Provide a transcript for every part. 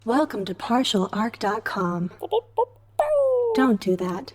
Welcome to partialarc.com. Don't do that.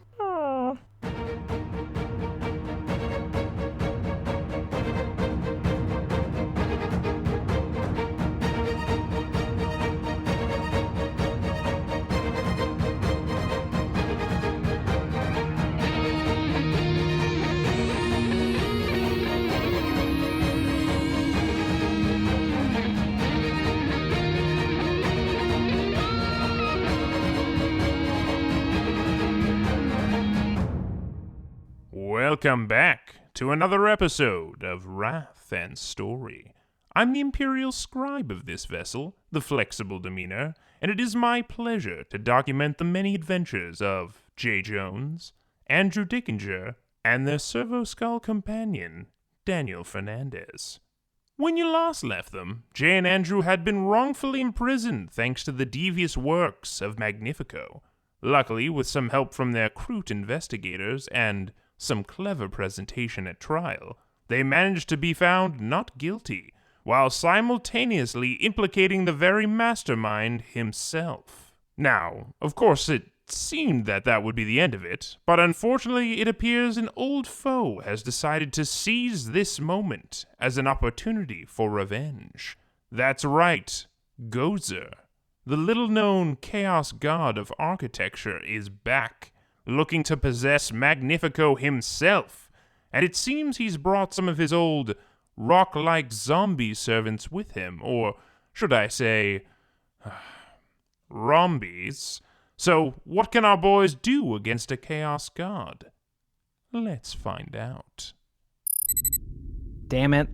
Welcome back to another episode of Wrath and Story. I'm the Imperial Scribe of this vessel, the Flexible Demeanor, and it is my pleasure to document the many adventures of Jay Jones, Andrew Dickinger, and their Servo-Skull companion, Daniel Fernandez. When you last left them, Jay and Andrew had been wrongfully imprisoned thanks to the devious works of Magnifico. Luckily, with some help from their Kroot investigators and some clever presentation at trial, they managed to be found not guilty, while simultaneously implicating the very mastermind himself. Now, of course, it seemed that would be the end of it, but unfortunately it appears an old foe has decided to seize this moment as an opportunity for revenge. That's right, Gozer, the little-known chaos god of architecture, is back, looking to possess Magnifico himself, and it seems he's brought some of his old rock-like zombie servants with him, or should I say, rombies. So what can our boys do against a chaos god? Let's find out. Damn it,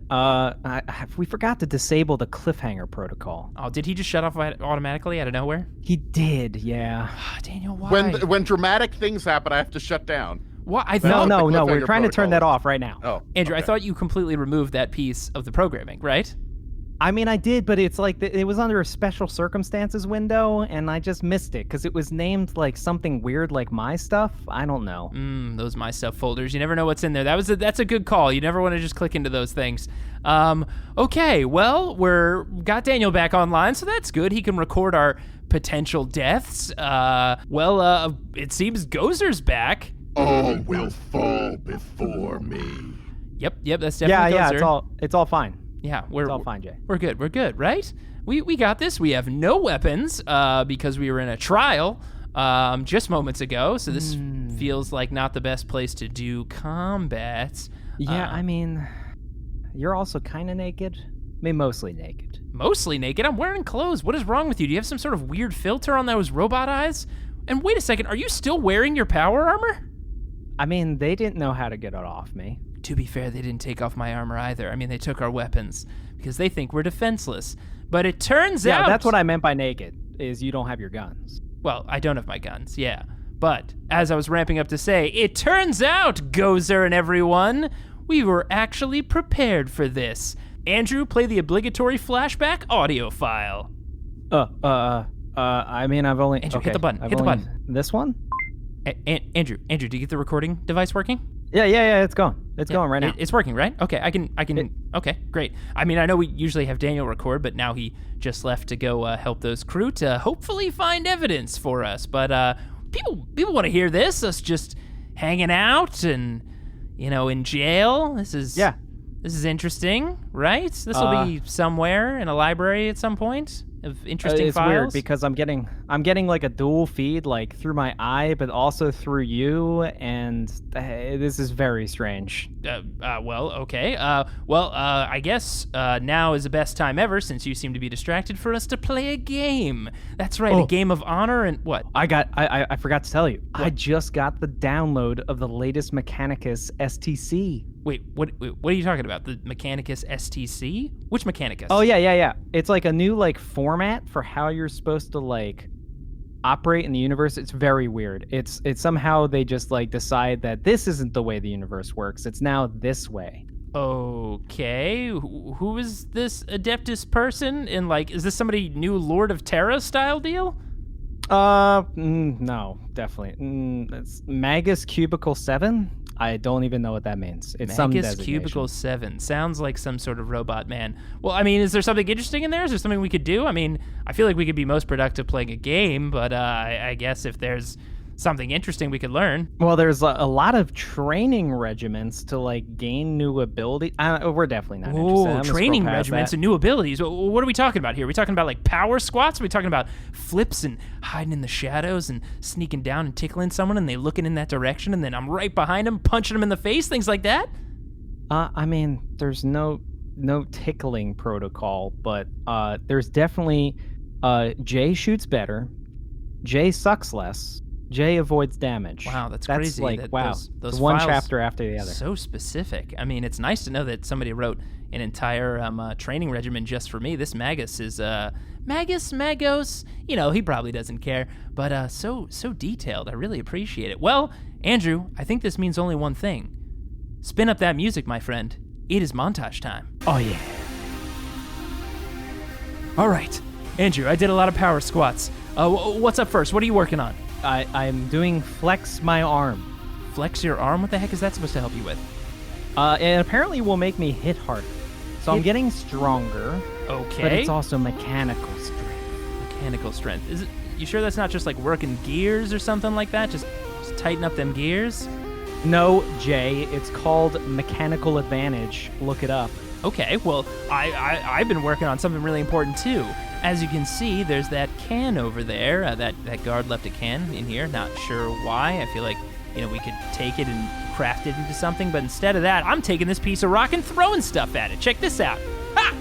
we forgot to disable the cliffhanger protocol. Oh, did he just shut off automatically out of nowhere? He did, yeah. Daniel, why? When dramatic things happen, I have to shut down. What? No, we're trying to turn that off right now. Oh, Andrew, okay. I thought you completely removed that piece of the programming, right? I mean, I did, but it's like it was under a special circumstances window, and I just missed it because it was named like something weird, like My Stuff. I don't know. Those My Stuff folders. You never know what's in there. That's a good call. You never want to just click into those things. Okay, well, got Daniel back online, so that's good. He can record our potential deaths. It seems Gozer's back. All will fall before me. Yep, that's definitely Gozer. Yeah, it's all fine. Yeah, it's all fine, Jay. We're good, right? We got this. We have no weapons because we were in a trial just moments ago, so this feels like not the best place to do combat. Yeah, I mean, you're also kind of naked. I mean, mostly naked. Mostly naked? I'm wearing clothes. What is wrong with you? Do you have some sort of weird filter on those robot eyes? And wait a second, are you still wearing your power armor? I mean, they didn't know how to get it off me. To be fair, they didn't take off my armor either. I mean, they took our weapons because they think we're defenseless. But it turns out... Yeah, that's what I meant by naked, is you don't have your guns. Well, I don't have my guns, yeah. But, as I was ramping up to say, it turns out, Gozer and everyone, we were actually prepared for this. Andrew, play the obligatory flashback audio file. I mean, I've only... Andrew, okay, hit the button, This one? Andrew, do you get the recording device working? Yeah, it's going. It's going right now. It's working, right? Okay, I can. Okay, great. I mean, I know we usually have Daniel record, but now he just left to go help those crew to hopefully find evidence for us. But people want to hear this. Us just hanging out and, in jail. This is interesting, right? This will be somewhere in a library at some point of interesting it's files. It's weird because I'm getting like a dual feed, like through my eye, but also through you, and this is very strange. Okay. I guess now is the best time ever, since you seem to be distracted, for us to play a game. That's right, a game of honor and what? I forgot to tell you. What? I just got the download of the latest Mechanicus STC. Wait, what are you talking about? The Mechanicus STC? Which Mechanicus? Oh, yeah. It's like a new, format for how you're supposed to, operate in the universe. It's very weird. It's somehow they just, decide that this isn't the way the universe works. It's now this way. Okay. Who is this Adeptus person? And, is this somebody new Lord of Terra style deal? No, definitely. It's Magus Cubicle 7. I don't even know what that means. It's some Magus designation. Cubicle 7. Sounds like some sort of robot man. Well, I mean, is there something interesting in there? Is there something we could do? I mean, I feel like we could be most productive playing a game, but I guess if there's something interesting we could learn. Well, there's a lot of training regiments to like gain new ability. We're definitely not interested. I'm Oh, gonna training scroll past regiments that. and new abilities. What are we talking about here? Are we talking about like power squats? Are we talking about flips and hiding in the shadows and sneaking down and tickling someone and they looking in that direction and then I'm right behind them punching them in the face? Things like that? I mean, there's no tickling protocol, but there's definitely Jay shoots better, Jay sucks less, Jay avoids damage. Wow, that's crazy. Like, that wow, those it's one files, chapter after the other. So specific. I mean, it's nice to know that somebody wrote an entire training regimen just for me. This Magus is Magos. You know, he probably doesn't care, but so detailed. I really appreciate it. Well, Andrew, I think this means only one thing. Spin up that music, my friend. It is montage time. Oh yeah. All right, Andrew, I did a lot of power squats. What's up first? What are you working on? I'm doing flex my arm. Flex your arm? What the heck is that supposed to help you with? And apparently will make me hit harder. So I'm getting stronger. Okay. But it's also mechanical strength. Mechanical strength. Is it? You sure that's not just like working gears or something like that? Just tighten up them gears? No, Jay, it's called mechanical advantage. Look it up. Okay, well, I've been working on something really important too. As you can see, there's that can over there. That guard left a can in here. Not sure why. I feel like, we could take it and craft it into something, but instead of that, I'm taking this piece of rock and throwing stuff at it. Check this out. Ha!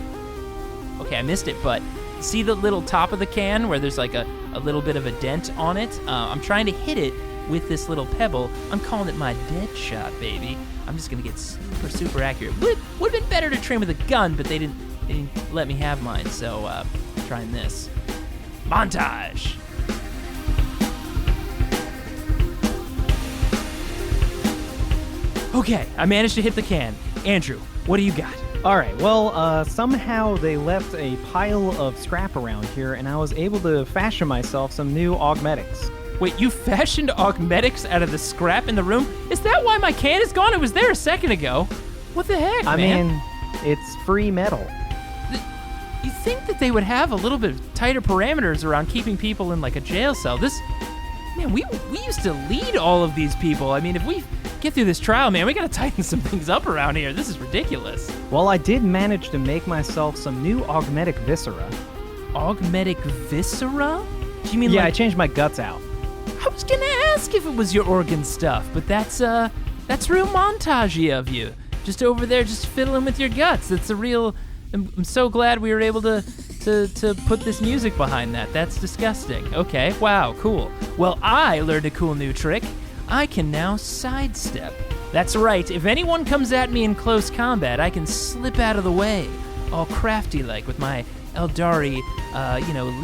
Okay, I missed it, but see the little top of the can where there's like a little bit of a dent on it? I'm trying to hit it with this little pebble. I'm calling it my dead shot, baby. I'm just gonna get super accurate. Would have been better to train with a gun, but they didn't let me have mine, so trying this. Montage! Okay, I managed to hit the can. Andrew, what do you got? All right, well, somehow they left a pile of scrap around here, and I was able to fashion myself some new augmetics. Wait, you fashioned augmetics out of the scrap in the room? Is that why my can is gone? It was there a second ago. What the heck, I man? mean, it's free metal. You think that they would have a little bit tighter parameters around keeping people in like a jail cell? We used to lead all of these people. I mean, if we get through this trial, man, we gotta tighten some things up around here. This is ridiculous. Well, I did manage to make myself some new augmetic viscera. Augmetic viscera? Do you mean Yeah, like... I changed my guts out. I was gonna ask if it was your organ stuff, but that's real montagey of you. Just over there, just fiddling with your guts. That's a real... I'm so glad we were able to put this music behind that. That's disgusting. Okay, wow, cool. Well, I learned a cool new trick. I can now sidestep. That's right, if anyone comes at me in close combat, I can slip out of the way, all crafty-like with my Aeldari,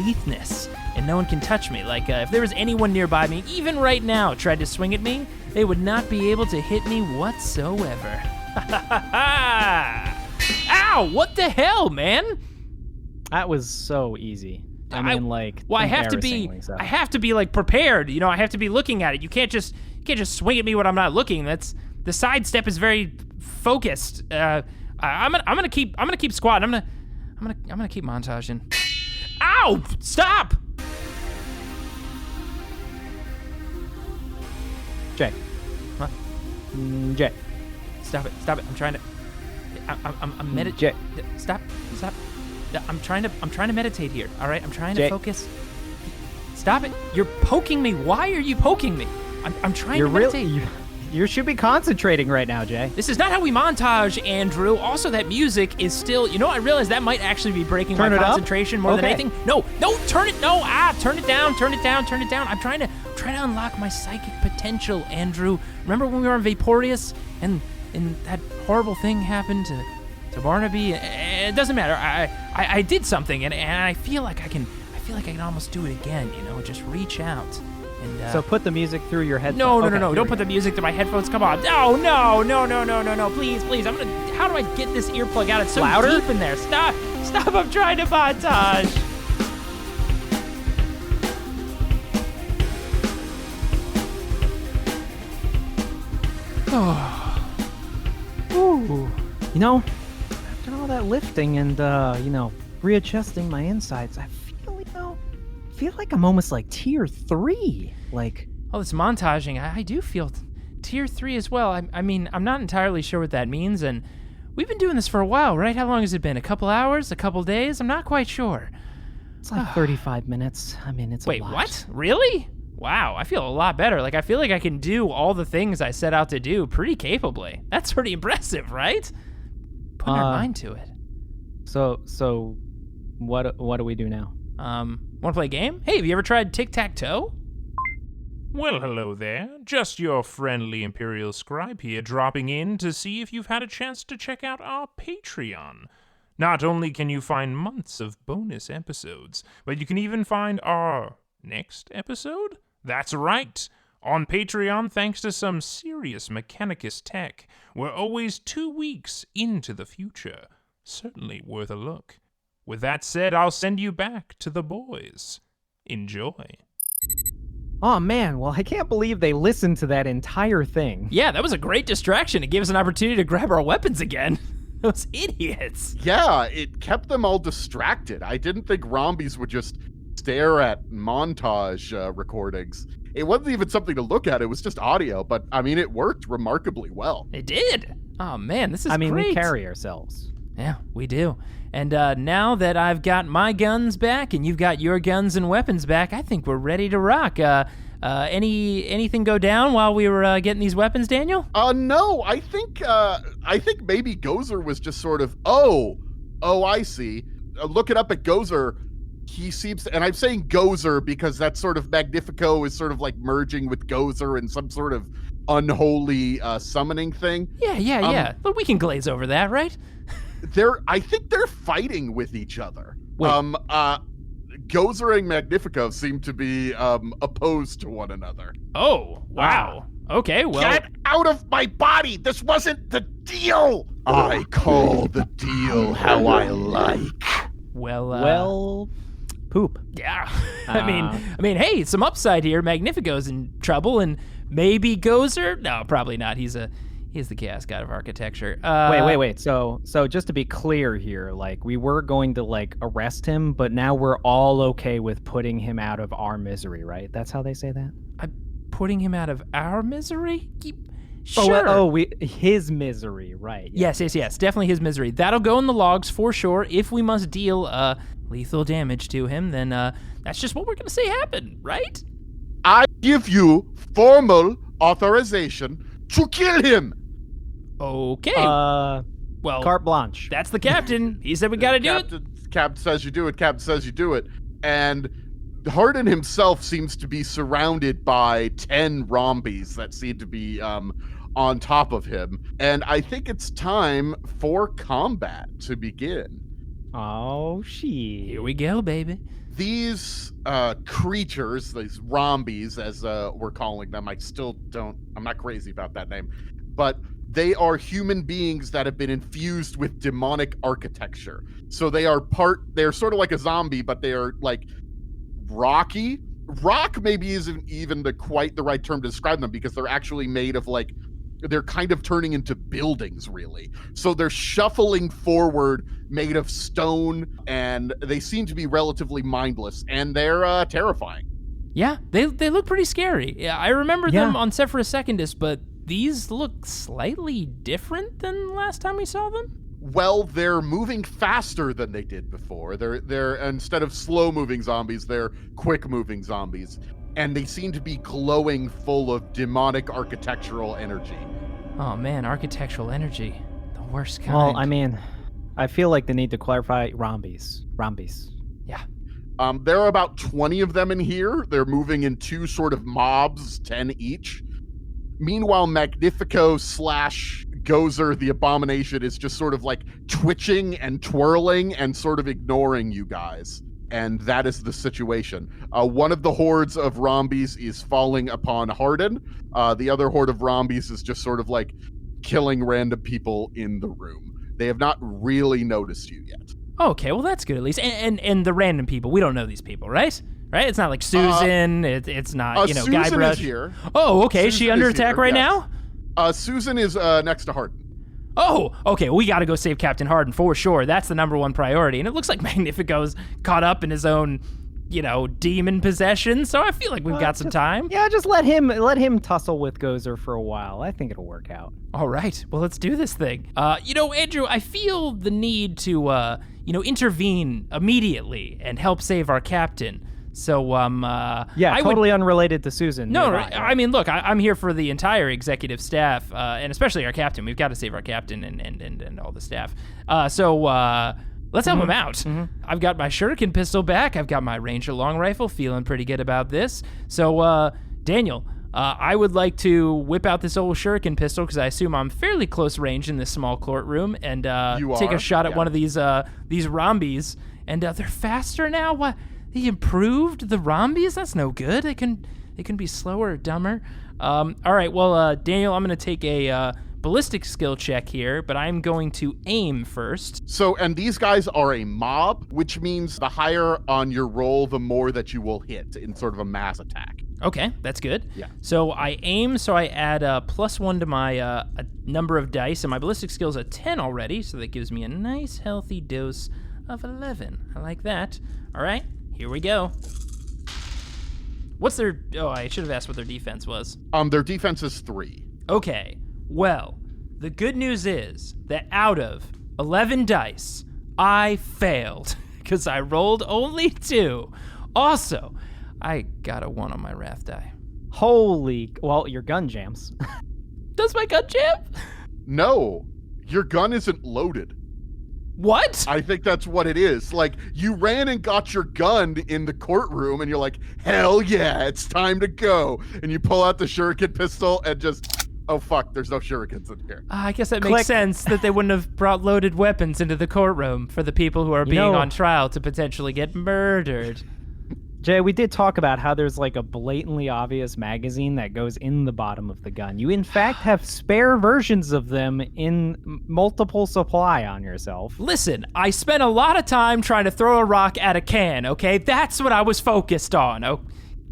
litheness, and no one can touch me. Like, if there was anyone nearby me, even right now, tried to swing at me, they would not be able to hit me whatsoever. Ha ha ha ha! Ow! What the hell, man? That was so easy. I mean, I have to be like prepared. I have to be looking at it. You can't just swing at me when I'm not looking. That's the sidestep is very focused. I'm gonna keep squatting. I'm gonna keep montaging. Ow! Stop! Jay. Huh? Jay. Stop it! I'm trying to. I'm meditating. Jay. Stop! I'm trying to meditate here. All right, I'm trying to focus. Stop it! You're poking me. Why are you poking me? I'm trying to meditate. You should be concentrating right now, Jay. This is not how we montage, Andrew. Also, that music is still. I realize that might actually be breaking my concentration more than anything. No, turn it. No, turn it down. I'm trying to unlock my psychic potential, Andrew. Remember when we were on Vaporeus and that horrible thing happened to Barnaby? It doesn't matter. I did something, and I feel like I can almost do it again. Just reach out. And, so put the music through your headphones. No. Don't put the music through my headphones. Come on. No. Please. How do I get this earplug out? It's so louder? Deep in there. Stop. I'm trying to montage. Oh. You know, after all that lifting and, readjusting my insides, I feel like I'm almost like tier 3. Like, Oh, this montaging, I do feel tier 3 as well. I mean, I'm not entirely sure what that means, and we've been doing this for a while, right? How long has it been? A couple hours? A couple days? I'm not quite sure. it's like 35 minutes. I mean, it's a Wait, lot. what? Really? Wow, I feel a lot better. Like, I feel like I can do all the things I set out to do pretty capably. That's pretty impressive, right? Putting our mind to it. So, what do we do now? Want to play a game? Hey, have you ever tried tic-tac-toe? Well, hello there. Just your friendly Imperial Scribe here, dropping in to see if you've had a chance to check out our Patreon. Not only can you find months of bonus episodes, but you can even find our next episode? That's right. On Patreon, thanks to some serious Mechanicus tech, we're always 2 weeks into the future. Certainly worth a look. With that said, I'll send you back to the boys. Enjoy. Oh man, well I can't believe they listened to that entire thing. Yeah, that was a great distraction. It gave us an opportunity to grab our weapons again. Those idiots. Yeah, it kept them all distracted. I didn't think rombies would just stare at montage recordings. It wasn't even something to look at. It was just audio, but I mean, it worked remarkably well. It did. Oh man, this is great. We carry ourselves. Yeah, we do. And now that I've got my guns back and you've got your guns and weapons back, I think we're ready to rock. Anything go down while we were getting these weapons, Daniel? No, I think maybe Gozer was just sort of, oh, I see. Look it up at Gozer. He seems to, and I'm saying Gozer because that sort of Magnifico is sort of like merging with Gozer in some sort of unholy summoning thing. Yeah. But we can glaze over that, right? I think they're fighting with each other. Wait. Gozer and Magnifico seem to be opposed to one another. Oh, wow. Okay, well. Get out of my body! This wasn't the deal! I call the deal how I like. Well, poop. yeah. I mean, hey, some upside here. Magnifico's in trouble, and maybe Gozer? No, probably not. He's the chaos god of architecture. Wait. So just to be clear here, like we were going to like arrest him, but now we're all okay with putting him out of our misery, right? That's how they say that? Putting him out of our misery? Sure. His misery, right? Yes, definitely his misery. That'll go in the logs for sure. If we must deal lethal damage to him, then that's just what we're gonna say happened, right? I give you formal authorization to kill him. Okay. Well, carte blanche. That's the captain. He said we gotta do it. Captain says you do it. Captain says you do it. And Hardin himself seems to be surrounded by 10 rombies that seem to be on top of him. And I think it's time for combat to begin. Oh, shit. Here we go, baby. These creatures, these rombies, as we're calling them, I'm not crazy about that name, but they are human beings that have been infused with demonic architecture. So they're sort of like a zombie, but they are like rocky. Rock maybe isn't even quite the right term to describe them because they're actually made of like, they're kind of turning into buildings, really. So they're shuffling forward, made of stone, and they seem to be relatively mindless, and they're terrifying. Yeah, they look pretty scary. Yeah, I remember them on Sephora Secundus, but these look slightly different than last time we saw them. Well, they're moving faster than they did before. They're instead of slow-moving zombies, they're quick-moving zombies. And they seem to be glowing full of demonic architectural energy. Oh man, architectural energy. The worst kind. Well, I mean, I feel like they need to clarify rombies. Yeah. There are about 20 of them in here. They're moving in 2 sort of mobs, 10 each. Meanwhile, Magnifico / Gozer, the abomination, is just sort of like twitching and twirling and sort of ignoring you guys. And that is the situation. One of the hordes of rombies is falling upon Hardin. The other horde of rombies is just sort of like killing random people in the room. They have not really noticed you yet. Okay, well that's good at least. And the random people, we don't know these people, right? Right? It's not like Susan. It's not Susan Guybrush. Is here. Oh, okay. Is Susan she under is attack here, right yes. now? Susan is next to Hardin. Oh, okay, we gotta go save Captain Harden for sure. That's the number one priority. And it looks like Magnifico's caught up in his own, demon possession, so I feel like we've got some time. Yeah, just let him tussle with Gozer for a while. I think it'll work out. All right, well, let's do this thing. Andrew, I feel the need to, intervene immediately and help save our captain. So, totally unrelated to Susan. No, Right. I mean, look, I'm here for the entire executive staff, and especially our captain. We've got to save our captain and all the staff. Let's help him out. Mm-hmm. I've got my shuriken pistol back. I've got my Ranger long rifle. Feeling pretty good about this. So, Daniel, I would like to whip out this old shuriken pistol because I assume I'm fairly close range in this small courtroom and take a shot at one of these rombies. And they're faster now. What? They improved the rombies? That's no good. They can be slower or dumber. All right. Well, Daniel, I'm going to take a ballistic skill check here, but I'm going to aim first. So, and these guys are a mob, which means the higher on your roll, the more that you will hit in sort of a mass attack. Okay, that's good. Yeah. So I aim, so I add +1 to my a number of dice, and my ballistic skill's a 10 already, so that gives me a nice healthy dose of 11. I like that. All right, here we go. What's their... Oh, I should have asked what their defense was. Their defense is 3. Okay, well, the good news is that out of 11 dice, I failed, because I rolled only 2. Also, I got a 1 on my wrath die. Well, your gun jams. Does my gun jam? No, your gun isn't loaded. What? I think that's what it is. Like, you ran and got your gun in the courtroom, and you're like, hell yeah, it's time to go. And you pull out the shuriken pistol and just... Oh, fuck, there's no shurikens in here. I guess that makes sense that they wouldn't have brought loaded weapons into the courtroom for the people who are being on trial to potentially get murdered. Jay, we did talk about how there's like a blatantly obvious magazine that goes in the bottom of the gun. You, in fact, have spare versions of them in multiple supply on yourself. Listen, I spent a lot of time trying to throw a rock at a can, okay? That's what I was focused on. Oh,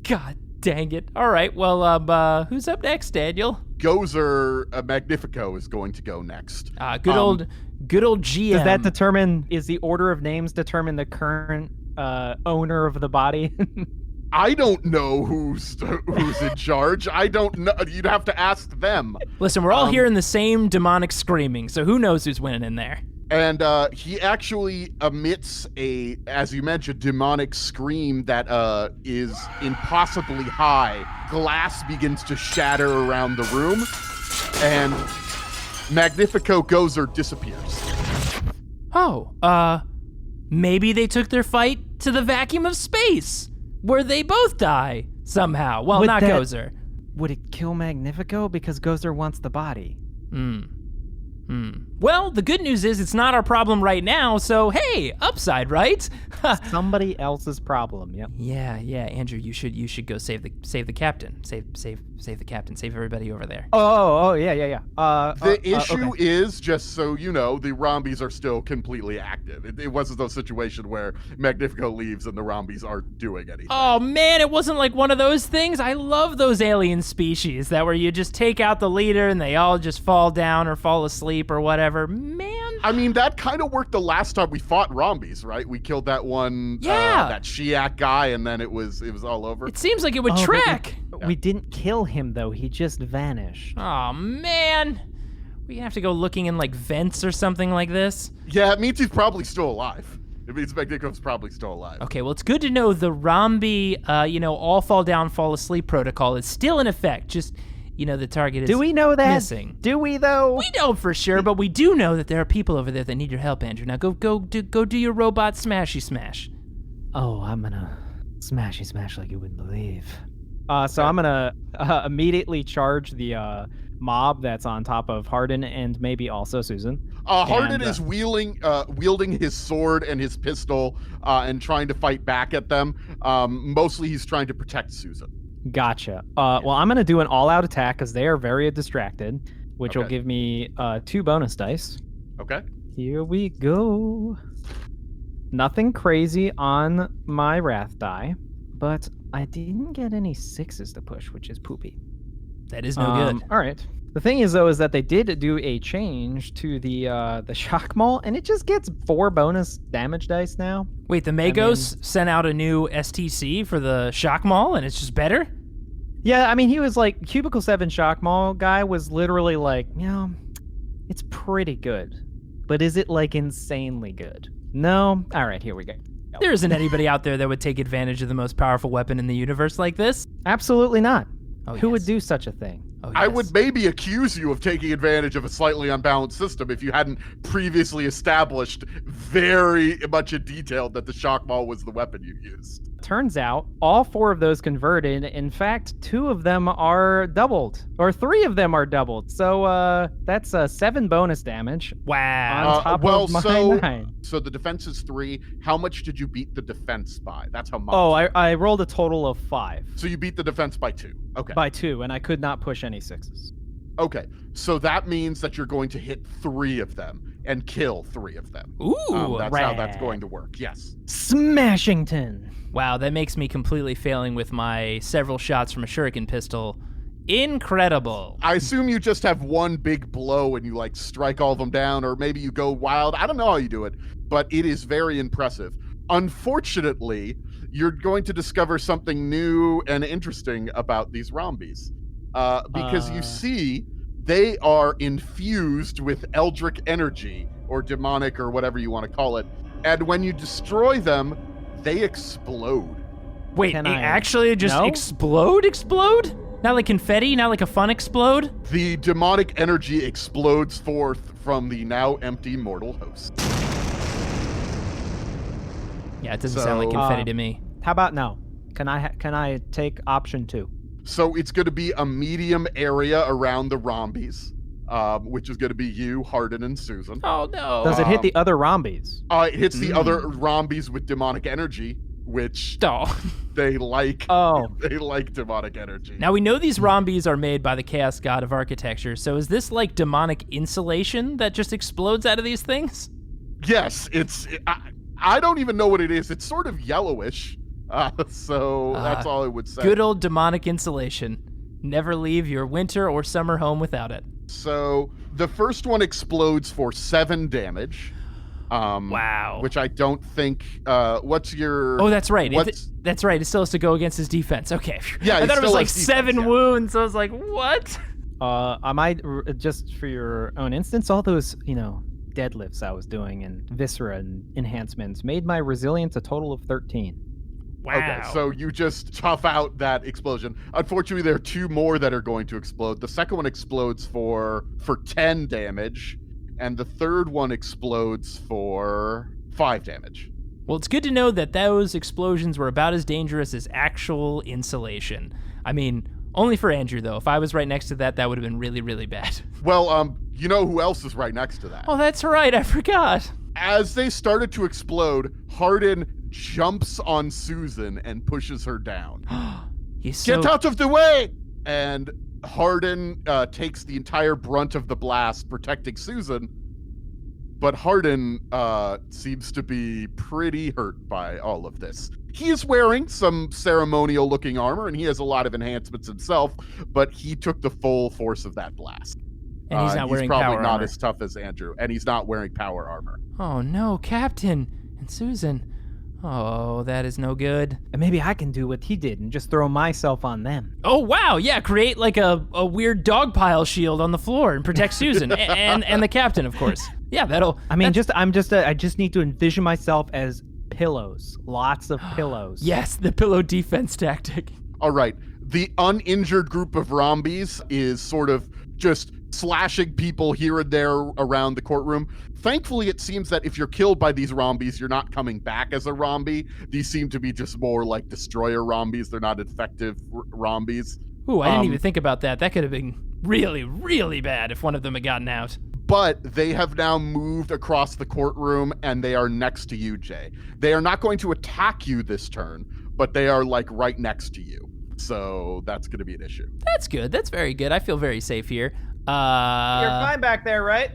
God dang it. All right, well, who's up next, Daniel? Gozer Magnifico is going to go next. Good old GM. Does that is the order of names determine the current owner of the body? I don't know who's in charge. I don't know. You'd have to ask them. Listen, we're all hearing the same demonic screaming, so who knows who's winning in there? And he actually emits as you mentioned, demonic scream that is impossibly high. Glass begins to shatter around the room, and Magnifico Gozer disappears. Oh, maybe they took their fight to the vacuum of space, where they both die somehow. Well, not Gozer. Would it kill Magnifico? Because Gozer wants the body. Well, the good news is it's not our problem right now, so hey, upside, right? Somebody else's problem. Yep. Yeah, Andrew, you should go save the captain. Save the captain. Save everybody over there. Oh, yeah. The issue is, just so you know, the rombies are still completely active. It wasn't a situation where Magnifico leaves and the rombies aren't doing anything. Oh man, it wasn't like one of those things. I love those alien species that where you just take out the leader and they all just fall down or fall asleep or whatever. Man. I mean, that kind of worked the last time we fought rombies, right? We killed that one, that Shiak guy, and then it was all over. It seems like it would track. We didn't kill him, though. He just vanished. Oh, man. We have to go looking in, like, vents or something like this? Yeah, it means he's probably still alive. It means Magnifico's probably still alive. Okay, well, it's good to know the Rombi, all fall down, fall asleep protocol is still in effect. Just... the target is Do we know that? Missing. Do we, though? We don't for sure, but we do know that there are people over there that need your help, Andrew. Now go do your robot smashy smash. Oh, I'm gonna smashy smash like you wouldn't believe. So I'm gonna immediately charge the mob that's on top of Hardin and maybe also Susan. Hardin is wielding his sword and his pistol and trying to fight back at them. Mostly he's trying to protect Susan. Gotcha. Well, I'm going to do an all-out attack because they are very distracted, which will give me 2 bonus dice. Okay. Here we go. Nothing crazy on my wrath die, but I didn't get any 6s to push, which is poopy. That is no good. All right. The thing is, though, is that they did do a change to the shock maul, and it just gets 4 bonus damage dice now. Wait, the Magos sent out a new STC for the shock maul, and it's just better? Yeah, I mean, he was like, Cubicle 7 shock maul guy was literally like, it's pretty good. But is it, like, insanely good? No? All right, here we go. There isn't anybody out there that would take advantage of the most powerful weapon in the universe like this. Absolutely not. Oh, Who would yes. do such a thing? Oh, I yes. would maybe accuse you of taking advantage of a slightly unbalanced system if you hadn't previously established very much in detail that the shock maul was the weapon you used. Turns out, all 4 of those converted. In fact, 2 of them are doubled, or 3 of them are doubled. So that's 7 bonus damage Wow. on top well, of my so- 9. So the defense is 3. How much did you beat the defense by? That's how much. Oh, I rolled a total of 5 So you beat the defense by 2. Okay. by 2, and I could not push any 6s. Okay. So that means that you're going to hit 3 of them and kill 3 of them. Ooh, That's how that's rad. going to work. Yes. Smashington. wow, that makes me completely failing with my several shots from a shuriken pistol. Incredible. I assume you just have one big blow and you like strike all of them down, or maybe you go wild. I don't know how you do it, but it is very impressive. Unfortunately, you're going to discover something new and interesting about these rombies. Because you see, they are infused with eldritch energy, or demonic, or whatever you want to call it. And when you destroy them, they explode. Wait, Can it I- actually just No? explode? Not like confetti, not like a fun explode? The demonic energy explodes forth from the now empty mortal host. Yeah, it doesn't sound like So, confetti to me. How about no? Can I take option 2? So it's going to be a medium area around the rombies, which is going to be you, Hardin, and Susan. Oh no. Does it hit the other rombies? It hits the other rombies with demonic energy, which Oh. they like. Oh. They like demonic energy. Now we know these rombies are made by the chaos god of architecture, so is this like demonic insulation that just explodes out of these things? Yes, I don't even know what it is. It's sort of yellowish. So that's all I would say. Good old demonic insulation. Never leave your winter or summer home without it. So the first one explodes for 7 damage. Wow. Which I don't think. What's your? Oh, that's right. What's, That's right. It still has to go against his defense. Okay. Yeah, I it thought it was still like has defense, 7 yeah. wounds. I was like, what? I might just for your own instance, all those deadlifts I was doing and viscera and enhancements made my resilience a total of 13. Wow. Okay, so you just tough out that explosion. Unfortunately, there are 2 more that are going to explode. The second one explodes for 10 damage, and the third one explodes for 5 damage. Well, it's good to know that those explosions were about as dangerous as actual insulation. I mean, only for Andrew, though. If I was right next to that, that would have been really, really bad. Well, you know who else is right next to that? Oh, that's right. I forgot. As they started to explode, Hardin jumps on Susan and pushes her down. He's so... Get out of the way! And Hardin takes the entire brunt of the blast, protecting Susan. But Hardin seems to be pretty hurt by all of this. He is wearing some ceremonial-looking armor, and he has a lot of enhancements himself, but he took the full force of that blast. And he's not wearing He's probably power not armor. as tough as Andrew, and he's not wearing power armor. Oh, no, Captain. And Susan. Oh, that is no good. And maybe I can do what he did and just throw myself on them. Oh, wow. Yeah, create like a weird dog pile shield on the floor and protect Susan and the captain, of course. Yeah, that'll... I mean, I just need to envision myself as pillows. Lots of pillows. Yes, the pillow defense tactic. All right. The uninjured group of rombies is sort of just slashing people here and there around the courtroom. Thankfully, it seems that if you're killed by these rombies, you're not coming back as a rombie. These seem to be just more like destroyer rombies. They're not effective rombies. Ooh, I didn't even think about that. That could have been really, really bad if one of them had gotten out. But they have now moved across the courtroom, and they are next to you, Jay. They are not going to attack you this turn, but they are like right next to you. So that's going to be an issue. That's good. That's very good. I feel very safe here. You're fine back there, right?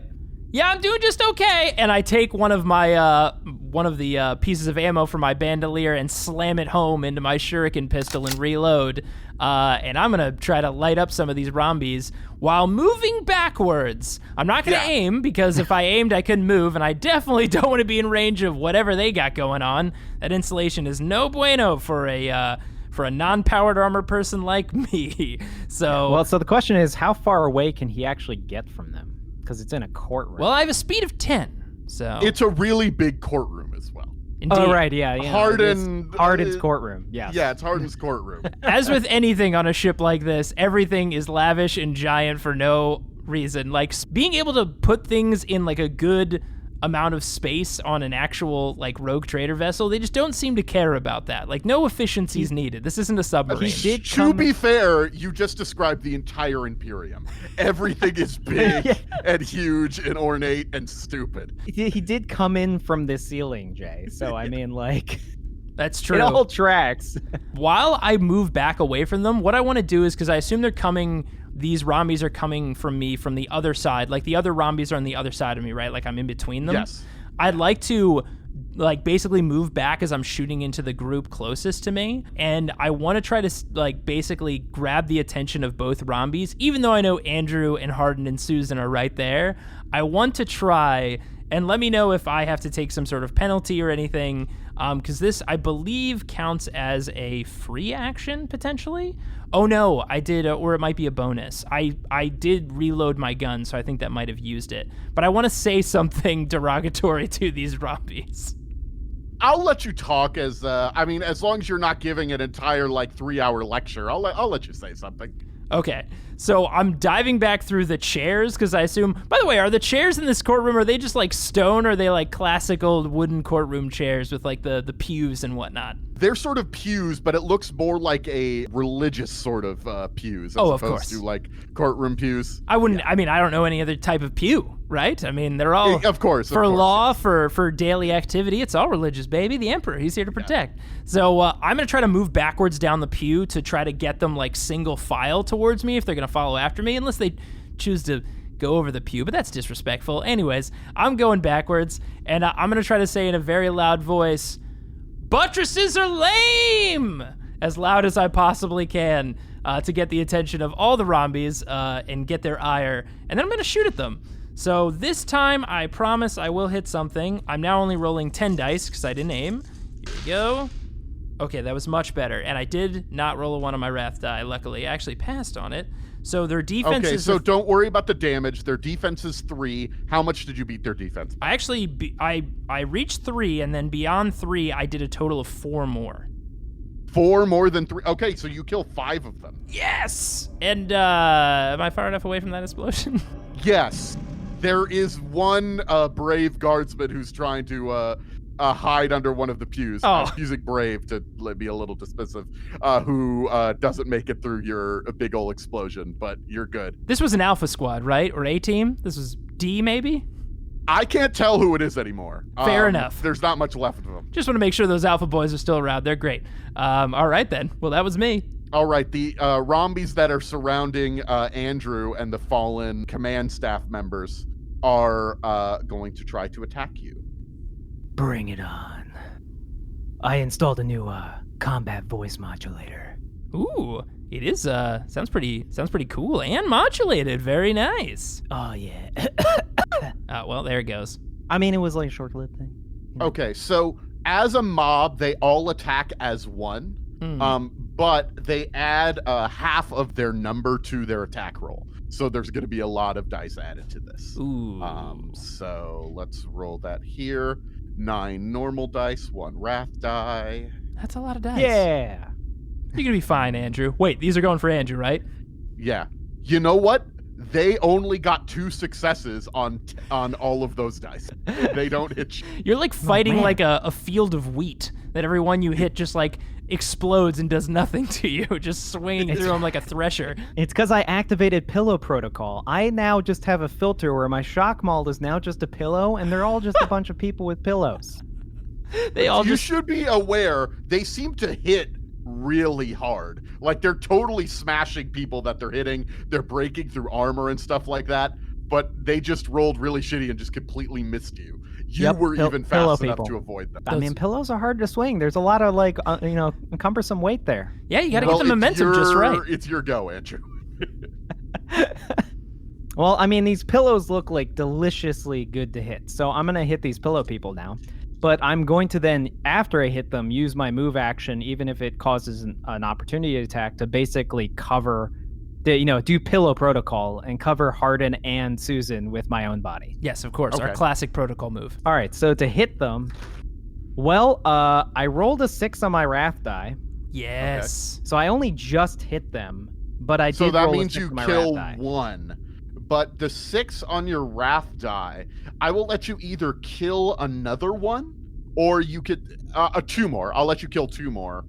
Yeah, I'm doing just okay. And I take one of the pieces of ammo from my bandolier and slam it home into my shuriken pistol and reload. And I'm going to try to light up some of these rombies while moving backwards. I'm not going to aim, because if I aimed, I couldn't move, and I definitely don't want to be in range of whatever they got going on. That insulation is no bueno for a non-powered armor person like me. So the question is, how far away can he actually get from them? Because it's in a courtroom. Well, I have a speed of 10, so... It's a really big courtroom as well. Indeed. Oh, right, yeah. Harden's courtroom, yes. Yeah, it's Harden's courtroom. As with anything on a ship like this, everything is lavish and giant for no reason. Like, being able to put things in, like, a good amount of space on an actual, like, rogue trader vessel, they just don't seem to care about that. Like, no efficiencies needed. This isn't a submarine. To be fair, you just described the entire Imperium. Everything is big and huge and ornate and stupid. He did come in from the ceiling, Jay. So, I mean, like... That's true. It all tracks. While I move back away from them, what I want to do is, because I assume these rombies are coming from me from the other side. Like, the other rombies are on the other side of me, right? Like, I'm in between them. Yes. I'd like to, like, basically move back as I'm shooting into the group closest to me. And I want to try to, like, basically grab the attention of both rombies. Even though I know Andrew and Harden and Susan are right there, I want to try, and let me know if I have to take some sort of penalty or anything, because this, I believe, counts as a free action, potentially. Oh, no, I did, or it might be a bonus. I did reload my gun, so I think that might have used it. But I want to say something derogatory to these rombies. I'll let you talk as long as you're not giving an entire, 3-hour lecture, I'll let you say something. Okay, so I'm diving back through the chairs, because I assume... By the way, are the chairs in this courtroom, are they just, stone, or are they, classic old wooden courtroom chairs with, the pews and whatnot? They're sort of pews, but it looks more like a religious sort of pews, as opposed to, courtroom pews. I wouldn't... Yeah. I mean, I don't know any other type of pew, right? I mean, they're all... Of course. Law, for daily activity, it's all religious, baby. The Emperor, he's here to protect. Yeah. So I'm going to try to move backwards down the pew to try to get them, single file towards me if they're going to follow after me, unless they choose to go over the pew, but that's disrespectful. Anyways, I'm going backwards, and I'm going to try to say in a very loud voice, "Buttresses are lame!" as loud as I possibly can to get the attention of all the rombies and get their ire, and then I'm going to shoot at them. So this time, I promise I will hit something. I'm now only rolling 10 dice because I didn't aim. Here we go. Okay, that was much better, and I did not roll a 1 on my wrath die, luckily. I actually passed on it. So their defense is... Okay, so don't worry about the damage. Their defense is 3. How much did you beat their defense? I actually... I reached 3, and then beyond 3, I did a total of 4 more. 4 more than 3? Okay, so you kill 5 of them. Yes! And, am I far enough away from that explosion? Yes. There is one brave guardsman who's trying to... hide under one of the pews. Oh. Using brave to be a little dismissive, who doesn't make it through your big ol' explosion, but you're good. This was an Alpha Squad, right? Or A team? This was D, maybe? I can't tell who it is anymore. Fair enough. There's not much left of them. Just want to make sure those Alpha boys are still around. They're great. All right, then. Well, that was me. All right, the rombies that are surrounding Andrew and the fallen command staff members are going to try to attack you. Bring it on. I installed a new combat voice modulator. Ooh, it is sounds pretty cool and modulated. Very nice. Oh yeah. Well, there it goes. I mean, it was like a short-lived thing. Okay, so as a mob, they all attack as one, but they add half of their number to their attack roll. So there's going to be a lot of dice added to this. Ooh. So let's roll that here. 9 normal dice, 1 wrath die. That's a lot of dice. Yeah. You're gonna be fine, Andrew. Wait, these are going for Andrew, right? Yeah. You know what? They only got 2 successes on all of those dice. They don't hit you. You're like fighting like a field of wheat that every one you hit just explodes and does nothing to you, just swinging through them like a thresher. It's because I activated pillow protocol. I now just have a filter where my shock mold is now just a pillow, and they're all just a bunch of people with pillows. You should be aware, they seem to hit really hard. Like, they're totally smashing people that they're hitting. They're breaking through armor and stuff like that. but they just rolled really shitty and just completely missed you. You Yep, were even pillow fast enough people. to avoid them. I mean, pillows are hard to swing. There's a lot of cumbersome weight there. Yeah, you got to get the momentum just right. It's your go, Andrew. Well, I mean, these pillows look like deliciously good to hit. So I'm going to hit these pillow people now. But I'm going to then, after I hit them, use my move action, even if it causes an opportunity attack, to basically cover, do pillow protocol and cover Hardin and Susan with my own body. Yes, of course. Okay. Our classic protocol move. All right, so to hit them, I rolled a 6 on my wrath die. Yes. So I only just hit them, but I So did that roll a means 6 you on my kill wrath die. 1. But the 6 on your wrath die, I will let you either kill another one, or you could 2 more. I'll let you kill 2 more,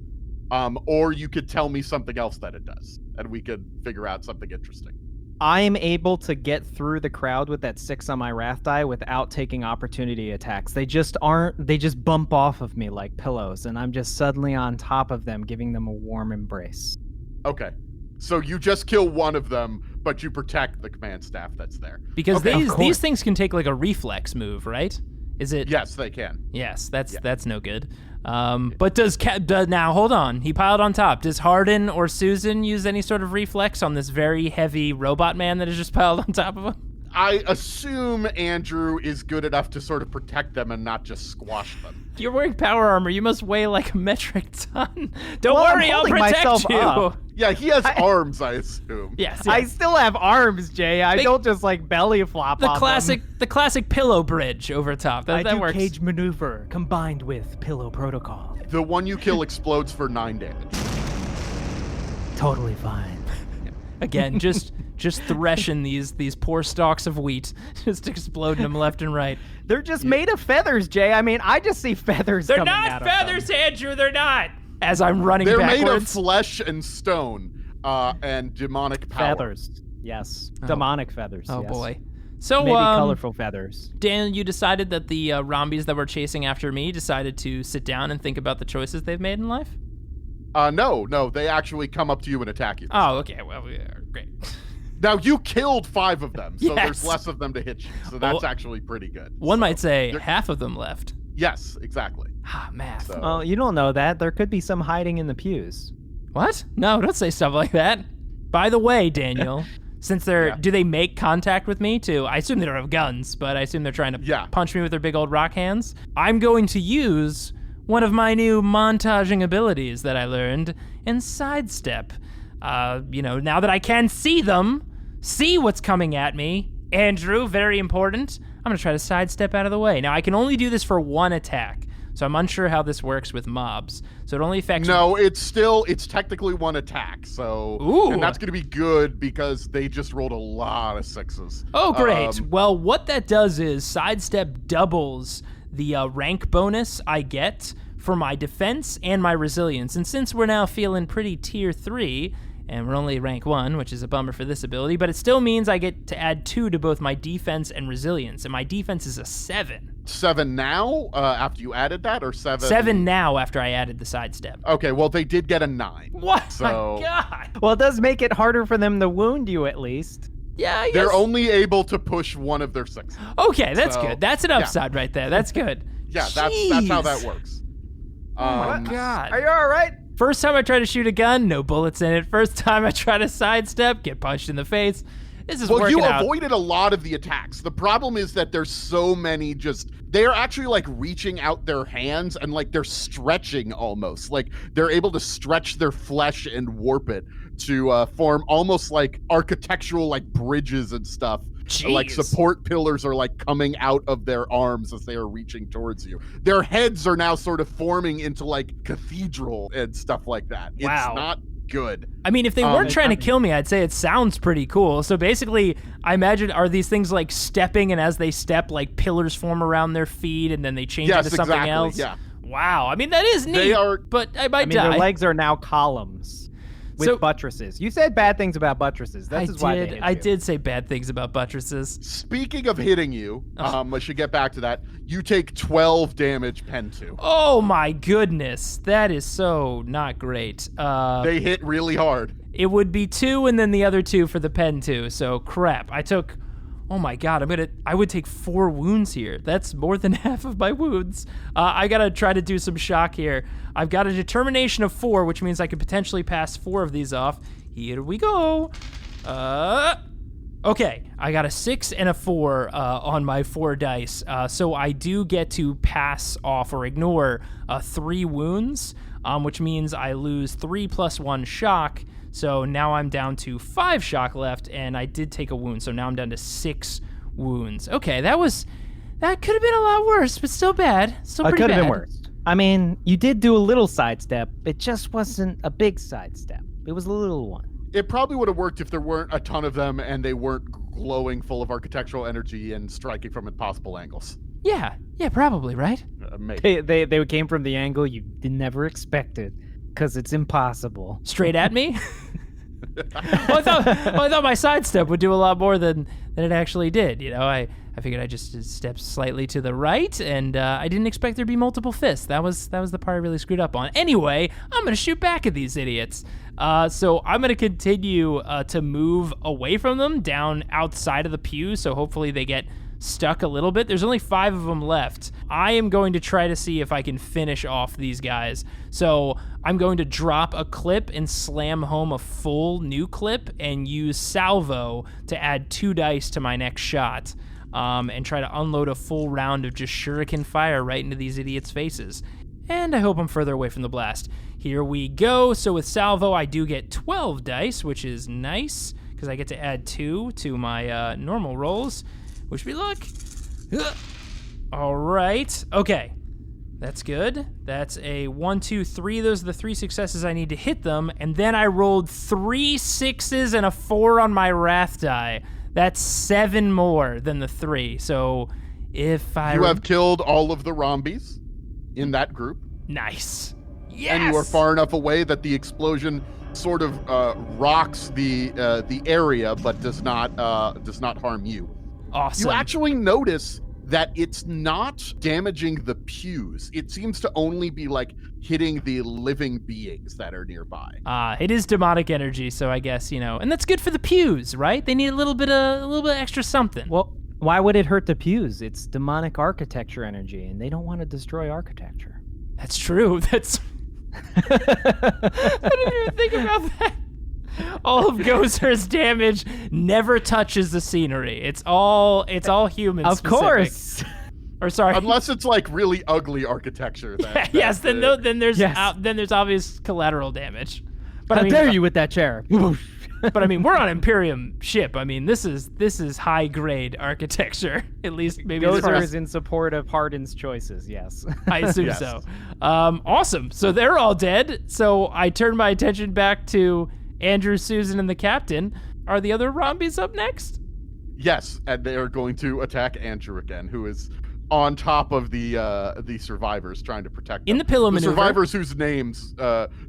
or you could tell me something else that it does, and we could figure out something interesting. I'm able to get through the crowd with that 6 on my wrath die without taking opportunity attacks. They just bump off of me like pillows, and I'm just suddenly on top of them, giving them a warm embrace. Okay, so you just kill one of them, but you protect the command staff that's there. Because Okay. these things can take like a reflex move, right? Is it? Yes, they can. Yes, that's no good. But now hold on. He piled on top. Does Hardin or Susan use any sort of reflex on this very heavy robot man that is just piled on top of him? I assume Andrew is good enough to sort of protect them and not just squash them. You're wearing power armor. You must weigh like a metric ton. Don't Well, I'm worry, I'll holding protect myself you. up. Yeah, he has arms, I assume. Yes, I yes. still have arms, Jay. I don't just like belly flop The on classic pillow bridge over top. them. That I do works. cage maneuver combined with pillow protocol. The one you kill explodes for 9 damage. Totally fine. Again, just threshing these poor stalks of wheat, just exploding them left and right. They're just made of feathers, Jay. I mean, I just see feathers They're coming not out feathers, of them. Andrew. They're not. As I'm running They're made of backwards. flesh and stone, and demonic power. Feathers. Yes. Demonic feathers. Oh yes. boy. So Maybe colorful feathers. Dan, you decided that the rombies that were chasing after me decided to sit down and think about the choices they've made in life? No, they actually come up to you and attack you. Oh, okay. Well, yeah, great. Now, you killed 5 of them, so Yes. there's less of them to hit you, so that's Well, actually pretty good. One So, might say half of them left. Yes, exactly. Ah, math. So, Well, you don't know that. There could be some hiding in the pews. What? No, don't say stuff like that. By the way, Daniel, since do they make contact with me too? I assume they don't have guns, but I assume they're trying to punch me with their big old rock hands. I'm going to use one of my new montaging abilities that I learned in Sidestep. Now that I can see them, see what's coming at me, Andrew, very important, I'm going to try to sidestep out of the way. Now, I can only do this for 1 attack, so I'm unsure how this works with mobs. So it only affects... No, it's technically 1 attack, so... Ooh. And that's going to be good because they just rolled a lot of 6s. Oh, great. Well, what that does is Sidestep doubles the rank bonus I get for my defense and my resilience. And since we're now feeling pretty tier 3... and we're only rank 1, which is a bummer for this ability, but it still means I get to add 2 to both my defense and resilience, and my defense is a 7. 7 now, after you added that, or 7? 7 now after I added the sidestep. Okay, well, they did get a 9. What? So- My God! Well, it does make it harder for them to wound you, at least. Yeah, I guess. They're only able to push 1 of their 6. Okay, that's So, good. That's an upside right there. That's good. Yeah, that's how that Jeez. works. Oh my God. Are you all right? First time I try to shoot a gun, no bullets in it. First time I try to sidestep, get punched in the face. This is Well, working you out. avoided a lot of the attacks. The problem is that there's so many they're actually like reaching out their hands and like they're stretching almost. Like they're able to stretch their flesh and warp it to form almost like architectural like bridges and stuff. Like Jeez. support pillars are like coming out of their arms as they are reaching towards you. Their heads are now sort of forming into like cathedral and stuff like that. Wow. It's not good. I mean, if they weren't trying to kill me, I'd say it sounds pretty cool. So basically, I imagine, are these things like stepping, and as they step, like pillars form around their feet, and then they change Yes, into something exactly, else? yeah. Wow. I mean, that is neat, They are- but I might I mean, die. their legs are now columns with So- buttresses. You said bad things about buttresses. This is why they hit I you. did say bad things about buttresses. Speaking of hitting you, I should get back to that. You take 12 damage, pen 2. Oh my goodness. That is so not great. They hit really hard. It would be 2 and then the other 2 for the pen 2. So crap. I took Oh my god, I would take 4 wounds here. That's more than half of my wounds. I gotta try to do some shock here. I've got a determination of 4, which means I could potentially pass 4 of these off. Here we go. Okay, I got a 6 and a 4 on my 4 dice. So I do get to pass off or ignore 3 wounds, which means I lose 3 plus 1 shock. So now I'm down to 5 shock left, and I did take a wound, so now I'm down to 6 wounds. Okay, that could have been a lot worse, but still bad. Still pretty bad. It could have been worse. I mean, you did do a little sidestep. It just wasn't a big sidestep. It was a little one. It probably would have worked if there weren't a ton of them and they weren't glowing full of architectural energy and striking from impossible angles. Yeah, probably, right? Maybe. They came from the angle you never expected, because it's impossible. Straight at me? I thought my sidestep would do a lot more than it actually did. You know, I figured I just stepped slightly to the right, and I didn't expect there'd be multiple fists. That was the part I really screwed up on. Anyway, I'm gonna shoot back at these idiots. So I'm gonna continue to move away from them down outside of the pew. So hopefully they get stuck a little bit. There's only 5 of them left. I am going to try to see if I can finish off these guys. So I'm going to drop a clip and slam home a full new clip and use salvo to add 2 dice to my next shot, and try to unload a full round of just shuriken fire right into these idiots' faces. And I hope I'm further away from the blast. Here we go. So with salvo, I do get 12 dice, which is nice, because I get to add 2 to my normal rolls. Wish me luck. All right. Okay. That's good. That's a 1, 2, 3. Those are the 3 successes I need to hit them. And then I rolled 3 6s and a 4 on my wrath die. That's 7 more than the 3. So if I... You have killed all of the rombies in that group. Nice. Yes! And you are far enough away that the explosion sort of rocks the area, but does not harm you. Awesome. You actually notice that it's not damaging the pews. It seems to only be like hitting the living beings that are nearby. It is demonic energy, so I guess, and that's good for the pews, right? They need a little bit extra something. Well, why would it hurt the pews? It's demonic architecture energy, and they don't want to destroy architecture. That's true. That's... I didn't even think about that. All of Gozer's damage never touches the scenery. It's all human Of specific. Course. Or sorry. Unless it's like really ugly architecture. Yes, then there's obvious collateral damage. But How dare you with that chair? But I mean, we're on Imperium ship. I mean, this is high grade architecture. At least maybe Gozer is in support of Hardin's choices. Yes, I assume Yes. so. Awesome. So they're all dead. So I turn my attention back to Andrew, Susan, and the captain. Are the other rombies up next? Yes, and they are going to attack Andrew again, who is on top of the survivors, trying to protect them. In the pillow maneuver. Survivors whose names,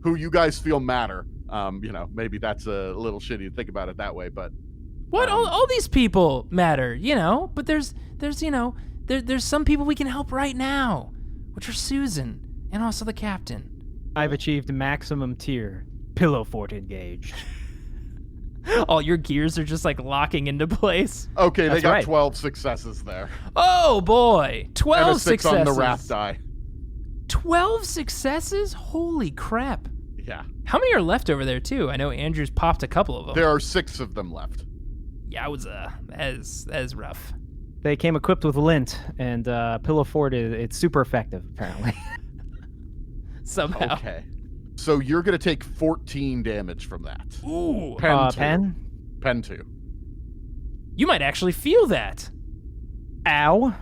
who you guys feel matter. Maybe that's a little shitty to think about it that way, but what? All these people matter, but there's some people we can help right now, which are Susan and also the captain. I've achieved maximum tier. Pillow fort engaged. All your gears are just like locking into place. Okay, That's they got right. 12 successes there. Oh boy, 12 and a 6 successes on the wrath die. 12 successes? Holy crap! Yeah, How many are left over there too? I know Andrew's popped a couple of them. there are 6 of them left. Yowza, that is rough. They came equipped with lint, and pillow fort it's super effective apparently. Somehow. Okay, so you're gonna take 14 damage from that. Ooh. Pen. Pen 2. You might actually feel that. Ow.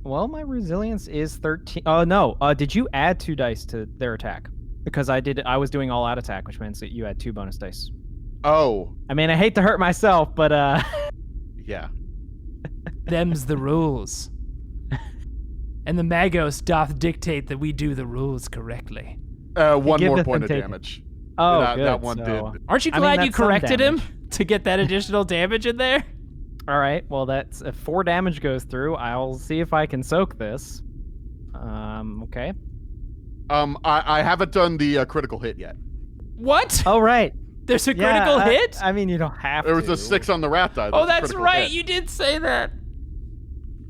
Well, my resilience is 13. Oh no. Did you add 2 dice to their attack? Because I was doing all out attack, which means that you had 2 bonus dice. Oh, I mean, I hate to hurt myself, but yeah. Them's the rules. And the Magos doth dictate that we do the rules correctly. One more giveth point and of taketh. damage. oh, that, good. that one so- did. Aren't you I mean, glad you that's some corrected him damage. to get that additional damage in there? All right. Well, that's if 4 damage goes through. I'll see if I can soak this. Okay. I haven't done the critical hit yet. What? Oh right. There's a critical hit? I mean, you don't have There to. was a 6 on the rat die. Oh, a that's critical right. hit. You did say that.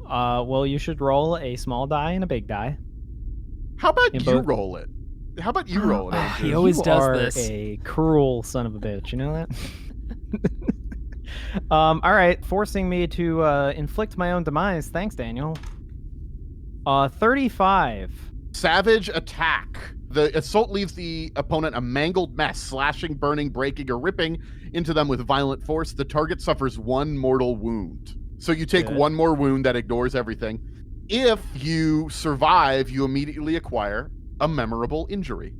Well, you should roll a small die and a big die. How about In you both- roll it? How about you roll it, Andrew? He always you does are this. a cruel son of a bitch. You know that? All right, forcing me to inflict my own demise. Thanks, Daniel. 35. Savage attack. The assault leaves the opponent a mangled mess, slashing, burning, breaking, or ripping into them with violent force. The target suffers 1 mortal wound. So you take Good. 1 more wound that ignores everything. If you survive, you immediately acquire a memorable injury.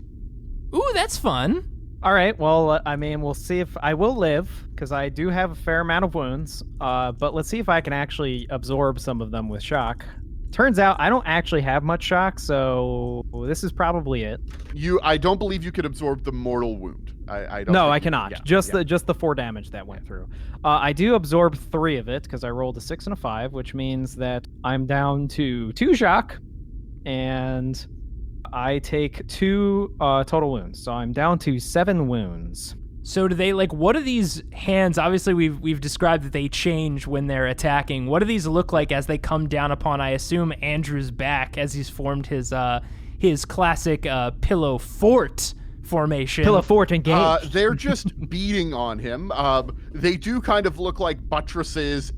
Ooh, that's fun. All right, well, I mean, we'll see if I will live, because I do have a fair amount of wounds, but let's see if I can actually absorb some of them with shock. Turns out I don't actually have much shock, so this is probably it. I don't believe you could absorb the mortal wound. I don't. No, think I you- cannot. yeah, just yeah. the 4 damage that went through. I do absorb 3 of it because I rolled a 6 and a 5, which means that I'm down to 2 shock, and I take 2 total wounds. So I'm down to 7 wounds. So do they, like, what do these hands, obviously we've described that they change when they're attacking. What do these look like as they come down upon, I assume, Andrew's back as he's formed his classic pillow fort formation? Pillow fort engaged. They're just beating on him. They do kind of look like buttresses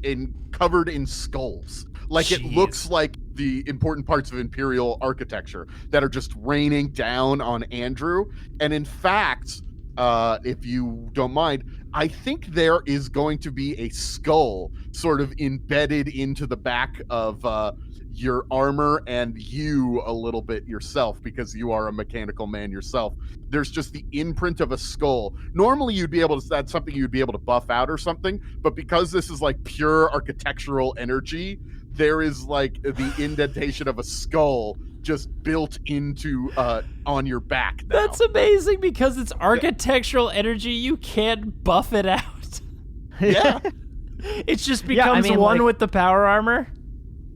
covered in skulls. Like it Jeez. looks like the important parts of Imperial architecture that are just raining down on Andrew. And in fact, if you don't mind, I think there is going to be a skull sort of embedded into the back of your armor and you a little bit yourself, because you are a mechanical man yourself. There's just the imprint of a skull. Normally that's something you'd be able to buff out or something, but because this is like pure architectural energy, there is like the indentation of a skull just built into on your back now. That's amazing because it's architectural energy. You can't buff it out. Yeah. It just Yeah, I becomes mean, one like- with the power armor.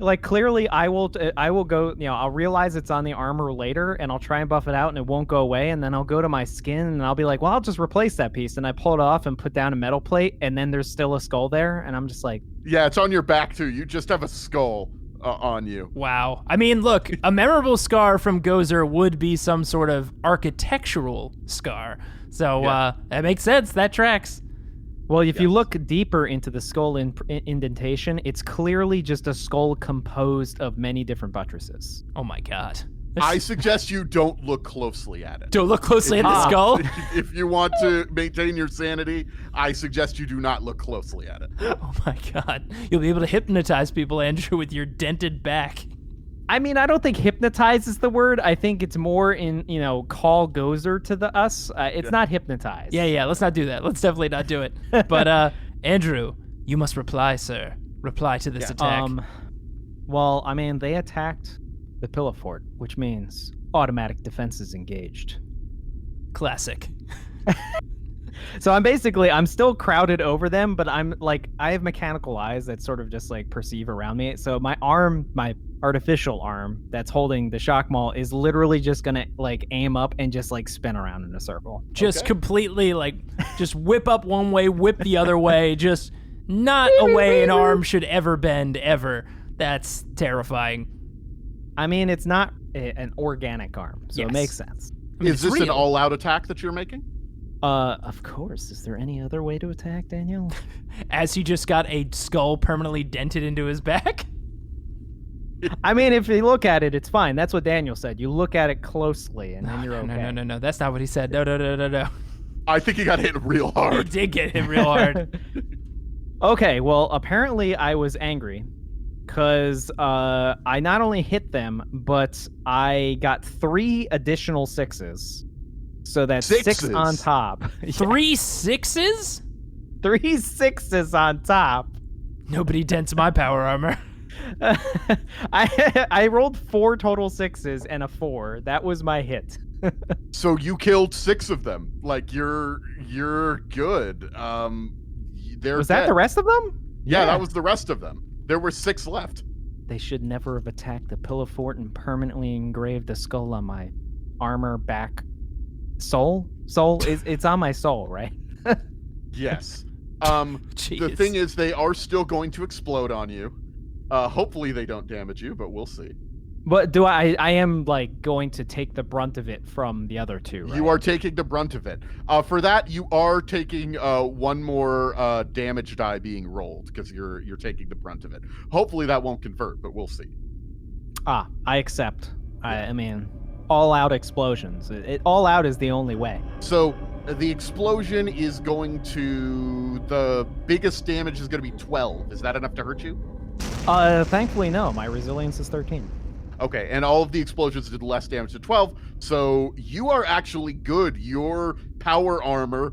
Like, clearly, I will go, I'll realize it's on the armor later, and I'll try and buff it out, and it won't go away, and then I'll go to my skin, and I'll be like, well, I'll just replace that piece, and I pull it off and put down a metal plate, and then there's still a skull there, and I'm just like... Yeah, it's on your back too. You just have a skull on you. Wow. I mean, look, a memorable scar from Gozer would be some sort of architectural scar. So that makes sense. That tracks. Well, if you look deeper into the skull indentation, it's clearly just a skull composed of many different buttresses. Oh my god. I suggest you don't look closely at it. Don't look closely at the skull. If you want to maintain your sanity, I suggest you do not look closely at it. Oh my god. You'll be able to hypnotize people, Andrew, with your dented back. I mean, I don't think hypnotize is the word. I think it's more in, call Gozer to us. It's not hypnotize. Yeah, let's not do that. Let's definitely not do it. But, Andrew, you must reply, sir. Reply to this attack. Well, I mean, they attacked the pillow fort, which means automatic defenses engaged. Classic. So I'm still crowded over them, but I'm like, I have mechanical eyes that sort of just like perceive around me. So my artificial arm that's holding the shock maul is literally just gonna like aim up and just like spin around in a circle. Just completely, like, just whip up one way, whip the other way, just not a way an arm should ever bend, ever. That's terrifying. I mean, it's not an organic arm, so Yes. it makes sense. I mean, Is it's this an real. all-out attack that you're making? Of course. Is there any other way to attack, Daniel? As he just got a skull permanently dented into his back? I mean, if you look at it, it's fine. That's what Daniel said. You look at it closely, and then you're okay. No. That's not what he said. No. I think he got hit real He hard. did get him real hard. Okay, well, apparently I was angry because I not only hit them, but I got 3 additional 6s. So that's 6 Sixes? on top. 3 6s? 3 6s on top. Nobody dents my power armor. I rolled 4 total 6s and a 4. That was my hit. So you killed 6 of them. Like you're good. They're Was that dead. the rest of them? Yeah, that was the rest of them. There were 6 left. They should never have attacked the pillow fort and permanently engraved a skull on my armor back. Soul? It's on my soul, right? Yes. The Jeez. thing is, they are still going to explode on you. Hopefully they don't damage you, but we'll see. But I am like going to take the brunt of it from the other two, right? You are taking the brunt of it. For that, you are taking one more damage die being rolled because you're taking the brunt of it. Hopefully that won't convert, but we'll see. I accept. I mean, all out explosions. All out is the only way. So the explosion is going to... The biggest damage is going to be 12. Is that enough to hurt you? Thankfully, no. My resilience is 13. Okay, and all of the explosions did less damage to 12, so you are actually good. Your power armor,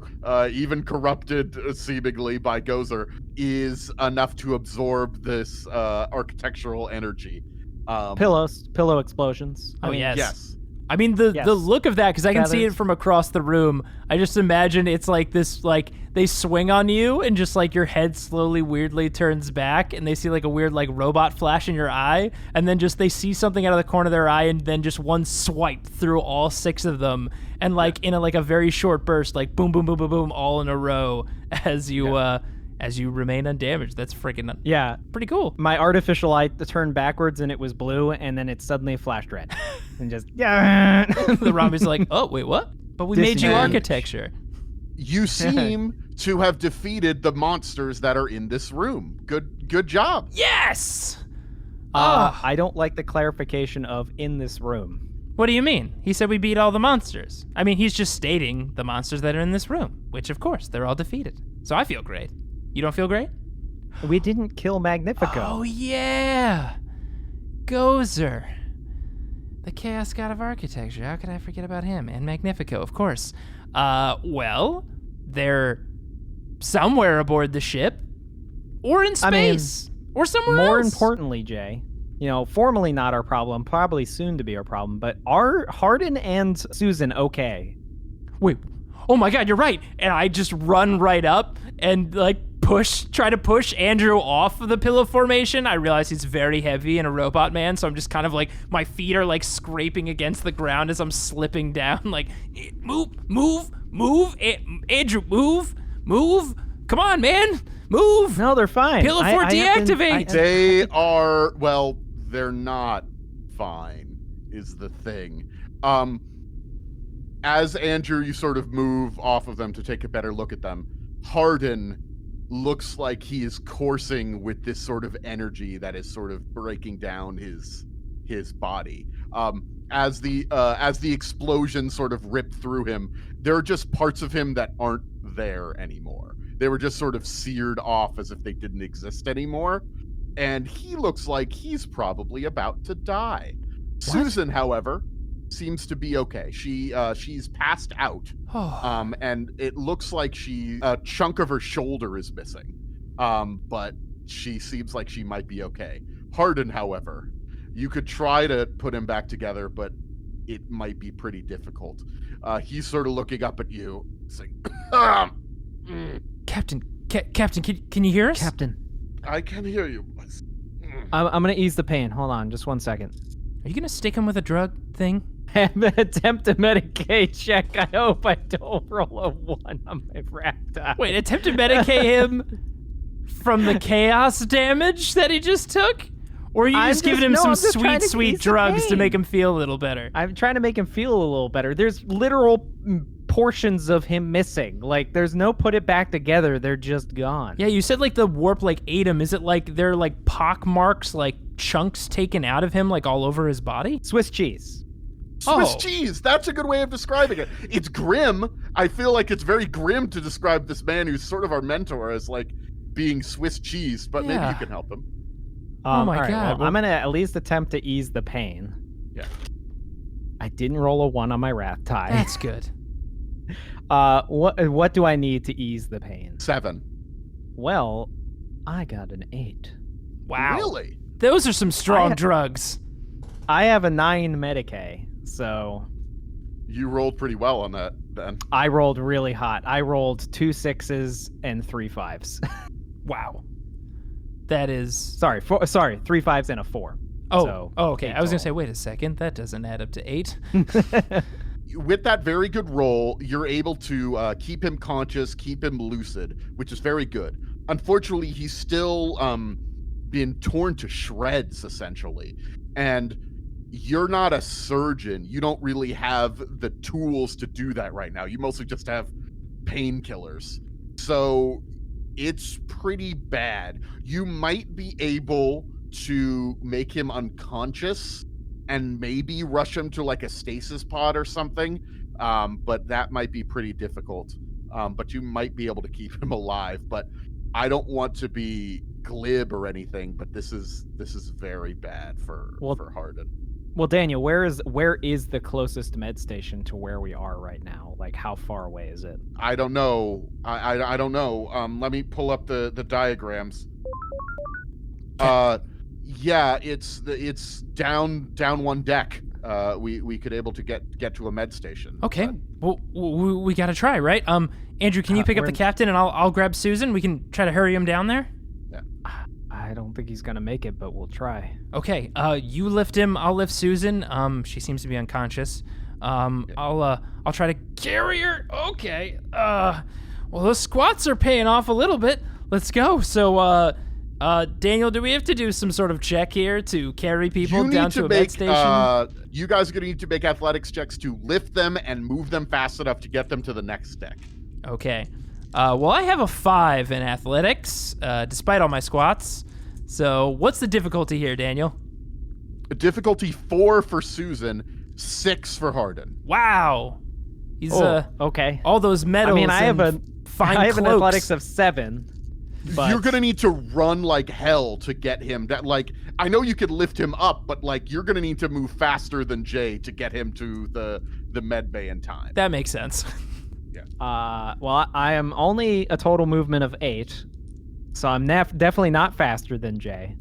even corrupted seemingly by Gozer, is enough to absorb this architectural energy. Pillow explosions. Oh, yes. Yes. I mean, the look of that, because I can see it Feathers. from across the room. I just imagine it's like this, like, they swing on you and just, like, your head slowly, weirdly turns back, and they see, like, a weird, like, robot flash in your eye, and then just they see something out of the corner of their eye, and then just one swipe through all 6 of them, and, like, in a very short burst, like, boom, boom, boom, boom, boom, all in a row as you remain undamaged. That's freaking pretty cool. My artificial eye turned backwards and it was blue, and then it suddenly flashed red. And just, yeah. The rombies are like, oh, wait, what? But we made you Disadvantage. architecture. You seem to have defeated the monsters that are in this room. Good job. Yes! I don't like the clarification of in this room. What do you mean? He said we beat all the monsters. I mean, he's just stating the monsters that are in this room, which, of course, they're all defeated. So I feel great. You don't feel great? We didn't kill Magnifico. Oh, yeah. Gozer. The chaos god of architecture. How could I forget about him? And Magnifico, of course. Well, they're somewhere aboard the ship. Or in space. Or somewhere else. More importantly, Jay, formerly not our problem, probably soon to be our problem, but are Hardin and Susan okay? Wait. Oh my god, you're right. And I just run right up and, like, try to push Andrew off of the pillow formation. I realize he's very heavy and a robot man, so I'm just kind of like, my feet are like scraping against the ground as I'm slipping down, like, move, Andrew, move, come on, man, move. No, they're fine. Pillow fort deactivate. They are, well, they're not fine, is the thing. As Andrew, you sort of move off of them to take a better look at them, Hardin looks like he is coursing with this sort of energy that is sort of breaking down his body. As the explosion sort of ripped through him, there are just parts of him that aren't there anymore. They were just sort of seared off as if they didn't exist anymore. And he looks like he's probably about to die. What? Susan, however, seems to be okay. She's passed out. And it looks like a chunk of her shoulder is missing. But she seems like she might be okay. Hardin, however, you could try to put him back together, but it might be pretty difficult. He's sort of looking up at you, saying, Captain, can you hear us? Captain. I can hear you. I'm going to ease the pain. Hold on, just 1 second. Are you going to stick him with a drug thing? Attempt to medicate check. I hope I don't roll a 1 on my rack die. Wait, attempt to medicate him from the chaos damage that he just took? Or are you just giving him some sweet drugs to make him feel a little better? I'm trying to make him feel a little better. There's literal portions of him missing. Like, there's no put it back together. They're just gone. Yeah, you said, like, the warp, like, ate him. Is it, like, they're, like, pock marks, like, chunks taken out of him, like, all over his body? Swiss cheese. Swiss cheese. That's a good way of describing it. It's grim. I feel like it's very grim to describe this man who's sort of our mentor as, like, being Swiss cheese, but maybe you can help him. Oh my right, god. well, I'm going to at least attempt to ease the pain. Yeah. I didn't roll a 1 on my wrath tie. That's good. What do I need to ease the pain? 7. Well, I got an 8. Wow. Really? Those are some strong drugs. I have a 9 Medicaid, so... You rolled pretty well on that, Ben. I rolled really hot. I rolled 2 6s and 3 5s. Wow. That is... Sorry, 3 5s and a 4. Oh, So, okay. I was going to say, total. wait a second. That doesn't add up to 8. with that very good roll, you're able to keep him conscious, keep him lucid, which is very good. Unfortunately, he's still been torn to shreds, essentially. And you're not a surgeon. You don't really have the tools to do that right now. You mostly just have painkillers. So it's pretty bad. You might be able to make him unconscious and maybe rush him to like a stasis pod or something. But that might be pretty difficult. But you might be able to keep him alive. But I don't want to be glib or anything, but this is very bad for Hardin. Well, Daniel, where is the closest med station to where we are right now? Like, how far away is it? I don't know. I don't know. Let me pull up the diagrams. Yeah, it's down one deck. We could able to get to a med station. Okay. Well, we got to try, right? Andrew, can you pick up the captain and I'll grab Susan? We can try to hurry him down there. Yeah. I don't think he's gonna make it, but we'll try. Okay. You lift him. I'll lift Susan. She seems to be unconscious. I'll try to carry her. Okay. Well, those squats are paying off a little bit. Let's go. So, Daniel, do we have to do some sort of check here to carry people down to a med station? You guys are going to need to make athletics checks to lift them and move them fast enough to get them to the next deck. Okay. Well, I have a 5 in athletics, despite all my squats. So what's the difficulty here, Daniel? Difficulty 4 for Susan, 6 for Hardin. Wow. He's okay. All those medals. I mean, I have an cloaks. athletics of 7. But you're gonna need to run like hell to get him. That, like, I know you could lift him up, but like you're gonna need to move faster than Jay to get him to the med bay in time. That makes sense. Well, I am only a total movement of 8, so I'm definitely not faster than Jay.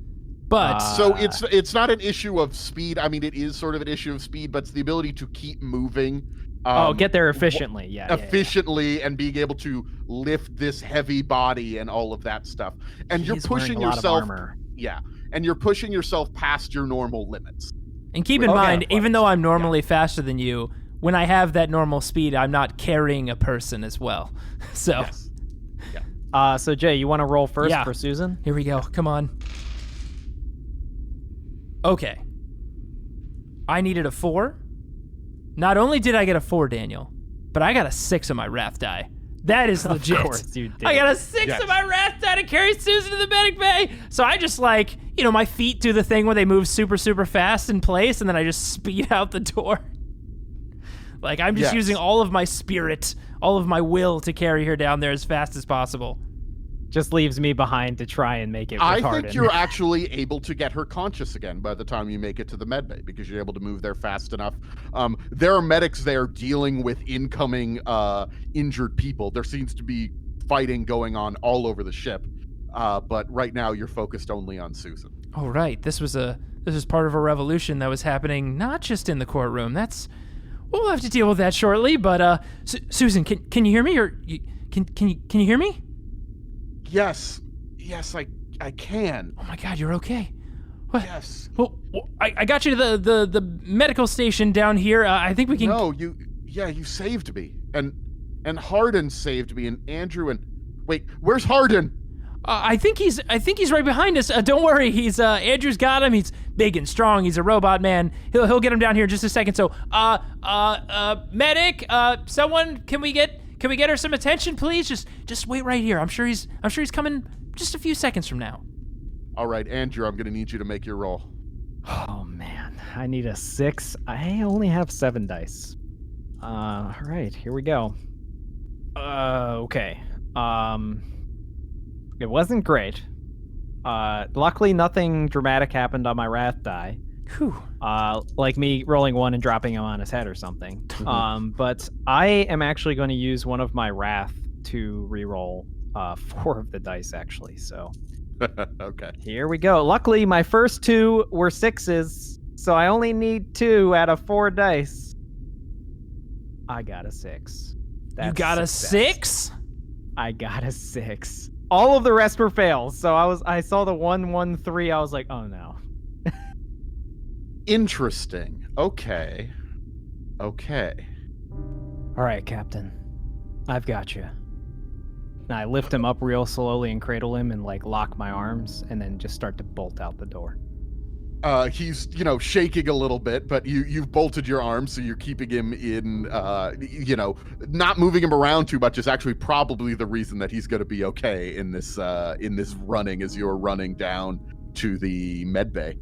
But so it's not an issue of speed. I mean, it is sort of an issue of speed, but it's the ability to keep moving. Get there efficiently. Yeah. And being able to lift this heavy body and all of that stuff. And you're He's pushing wearing a lot of yourself. armor. Yeah, and you're pushing yourself past your normal limits. And keep in mind, even though I'm normally faster than you, when I have that normal speed, I'm not carrying a person as well. So, Yes. Yeah. So Jay, you want to roll first for Susan? Here we go. Come on. Okay. I needed a 4. Not only did I get a 4, Daniel, but I got a 6 on my wrath die. That is legit. Of course you did. I got a 6 on my wrath die to carry Susan to the medic bay. So I just my feet do the thing where they move super, super fast in place, and then I just speed out the door. Like, I'm just using all of my spirit, all of my will to carry her down there as fast as possible. Just leaves me behind to try and make it I retarded. think you're actually able to get her conscious again by the time you make it to the med bay because you're able to move there fast enough. There are medics there dealing with incoming injured people. There seems to be fighting going on all over the ship, but right now you're focused only on Susan. Oh, right. This was part of a revolution that was happening not just in the courtroom. We'll have to deal with that shortly. But Susan, can you hear me? Or can you hear me? Yes, I can. Oh my God, you're okay. What? Yes. Well, I got you to the medical station down here. I think we can. No, you saved me, and Hardin saved me, and Andrew and wait, where's Hardin? I think he's right behind us. Don't worry, he's Andrew's got him. He's big and strong. He's a robot man. He'll get him down here in just a second. So, medic, someone, can we get her some attention, please? Just wait right here. I'm sure he's coming just a few seconds from now. All right, Andrew, I'm gonna need you to make your roll. Oh man, I need a 6. I only have 7 dice. All right, here we go. Okay. It wasn't great. Luckily, nothing dramatic happened on my wrath die. Whew. Like me rolling 1 and dropping him on his head or something. But I am actually going to use one of my wrath to reroll 4 of the dice, actually. So, Okay. here we go. Luckily, my first 2 were 6s, so I only need 2 out of 4 dice. I got a 6. You got a 6? I got a 6. All of the rest were fails. So I saw the 1, 1, 3. I was like, oh no. Interesting. Okay. All right, Captain. I've got you. And I lift him up real slowly and cradle him and like lock my arms and then just start to bolt out the door. He's, shaking a little bit, but you've bolted your arms, so you're keeping him in, not moving him around too much is actually probably the reason that he's going to be okay in this running as you're running down to the med bay.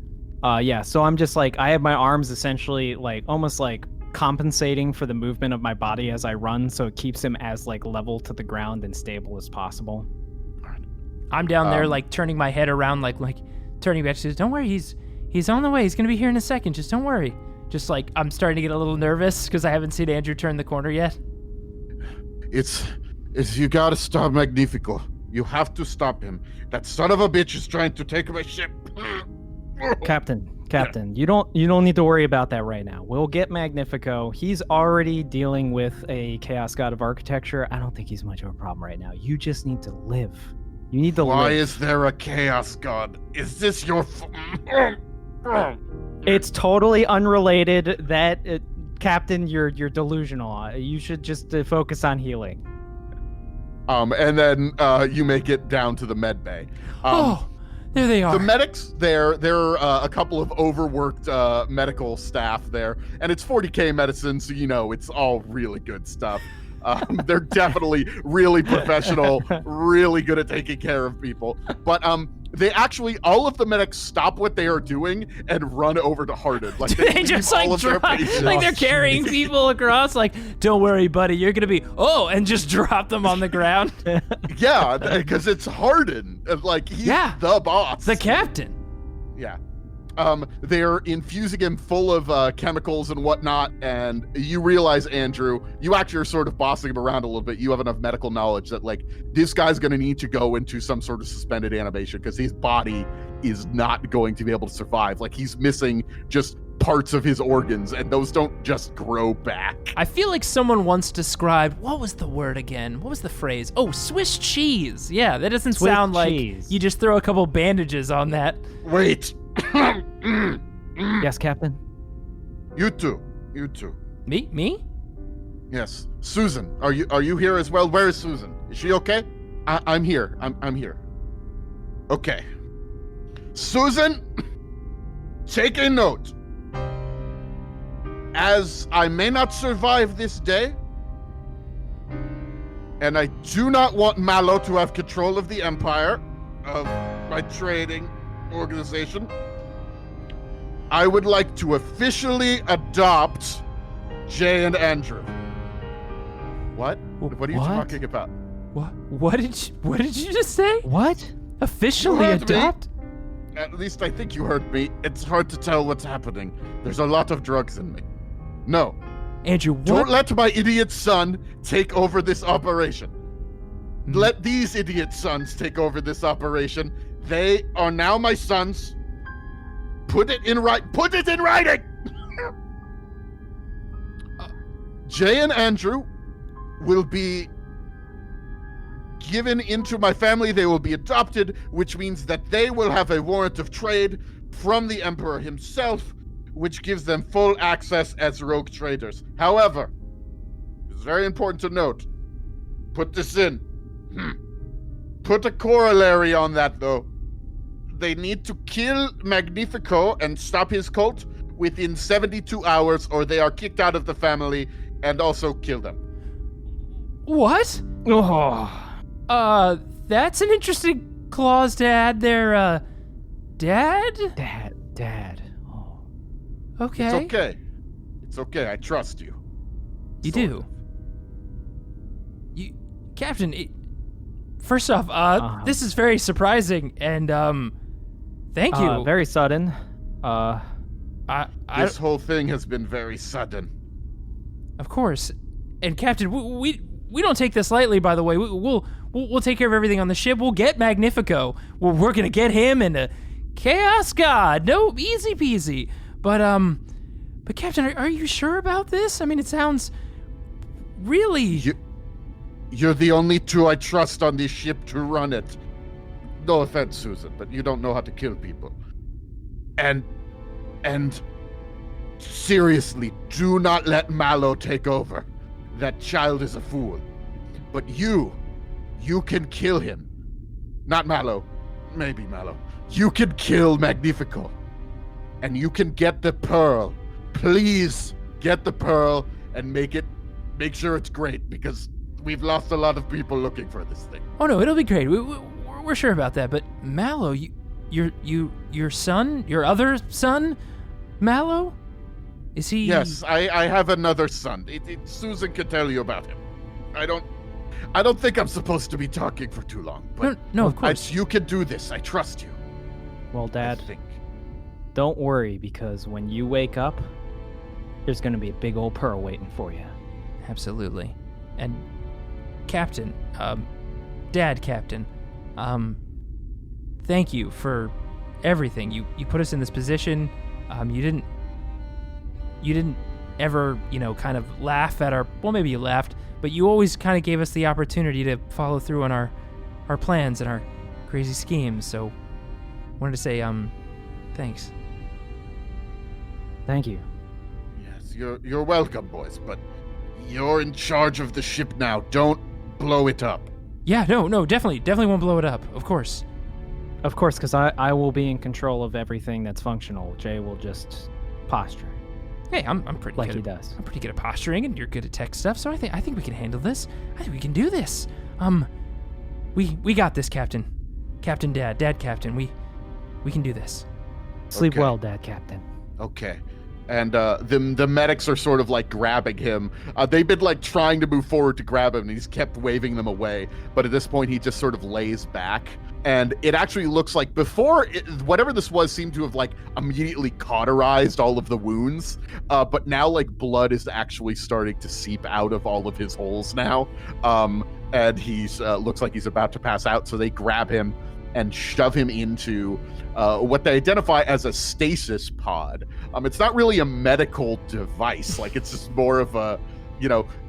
Yeah, so I'm just like, I have my arms essentially like almost like compensating for the movement of my body as I run, so it keeps him as like level to the ground and stable as possible. I'm down there like turning my head around, like turning back. She says, "Don't worry, he's on the way. He's gonna be here in a second. Just don't worry." Just like I'm starting to get a little nervous because I haven't seen Andrew turn the corner yet. It's you gotta stop Magnifico. You have to stop him. That son of a bitch is trying to take my ship. Captain, you don't need to worry about that right now. We'll get Magnifico. He's already dealing with a chaos god of architecture. I don't think he's much of a problem right now. You just need to live. You need to Why live. is there a chaos god? Is this your It's totally unrelated. Captain, you're delusional. You should just focus on healing. And then you make it down to the med bay. There they are. The medics, there are a couple of overworked medical staff there, and it's 40K medicine, so it's all really good stuff. They're definitely really professional, really good at taking care of people. But they actually, all of the medics stop what they are doing and run over to Hardin. Like they leave just all like of their drop, patients. like they're carrying people across. Like, don't worry, buddy, you're gonna be and just drop them on the ground. Yeah, because it's Hardin. Like he's the boss, the captain. Yeah. They're infusing him full of chemicals and whatnot, and you realize, Andrew, you actually are sort of bossing him around a little bit. You have enough medical knowledge that, like, this guy's going to need to go into some sort of suspended animation because his body is not going to be able to survive. Like, he's missing just parts of his organs, and those don't just grow back. I feel like someone once described, what was the word again? What was the phrase? Oh, Swiss cheese. Yeah, that doesn't Swiss sound cheese. like you just throw a couple bandages on that. Wait. Yes, Captain? You two. Me? Yes. Susan, are you here as well? Where is Susan? Is she okay? I'm here. I'm here. Okay. Susan, take a note. As I may not survive this day, and I do not want Mallow to have control of the Empire, of my trading organization, I would like to officially adopt Jay and Andrew. What? What are you talking about? What did you just say? What? Officially You heard me. adopt? At least I think you heard me. It's hard to tell what's happening. There's a lot of drugs in me. No. Andrew, what? Don't let my idiot son take over this operation. Let these idiot sons take over this operation. They are now my sons. Put it in writing! Jay and Andrew will be given into my family. They will be adopted, which means that they will have a warrant of trade from the Emperor himself, which gives them full access as rogue traders. However, it's very important to note, put this in. Put a corollary on that, though. They need to kill Magnifico and stop his cult within 72 hours, or they are kicked out of the family, and also kill them. What? Oh. That's an interesting clause to add there, Dad? Dad. Oh. Okay. It's okay. It's okay. I trust you. You Sort do. of. Captain, first off, this is very surprising, and, thank you. Very sudden. This whole thing has been very sudden. Of course. And Captain, we don't take this lightly, by the way. We'll take care of everything on the ship. We'll get Magnifico. We're gonna get him into Chaos God. No, easy peasy. But Captain, are you sure about this? I mean, it sounds really... You're the only two I trust on this ship to run it. No offense, Susan, but you don't know how to kill people. And seriously, do not let Mallow take over. that child is a fool. But you can kill him. Not Mallow. Maybe Mallow. You can kill Magnifico. And you can get the pearl. Please get the pearl and make sure it's great, because we've lost a lot of people looking for this thing. Oh no, it'll be great. We're sure about that. But Mallow, your son, your other son, Mallow, is he? Yes, I have another son. Susan can tell you about him. I don't think I'm supposed to be talking for too long. But No, of course. you can do this. I trust you. Well, Dad, I think. don't worry, because when you wake up, there's going to be a big old pearl waiting for you. Absolutely. And Captain, Dad Captain, thank you for everything. You put us in this position. You didn't ever, kind of laugh at our, well, maybe you laughed, but you always kind of gave us the opportunity to follow through on our plans and our crazy schemes. So wanted to say, thanks. Thank you. Yes, you're welcome, boys, but you're in charge of the ship now. Don't blow it up. Yeah, no, definitely won't blow it up. Of course. Of course, because I will be in control of everything that's functional. Jay will just posture Hey, I'm pretty like good. he does. I'm pretty good at posturing, and you're good at tech stuff. So I think we can handle this. I think we can do this. We got this, Captain. Captain Dad Captain. We can do this. Sleep Okay. well, Dad Captain. Okay. And the medics are sort of like grabbing him. They've been like trying to move forward to grab him, and he's kept waving them away. But at this point, he just sort of lays back. And it actually looks like before, whatever this was seemed to have like immediately cauterized all of the wounds. But now like blood is actually starting to seep out of all of his holes now. And he's looks like he's about to pass out. So they grab him and shove him into what they identify as a stasis pod. It's not really a medical device. Like, it's just more of a,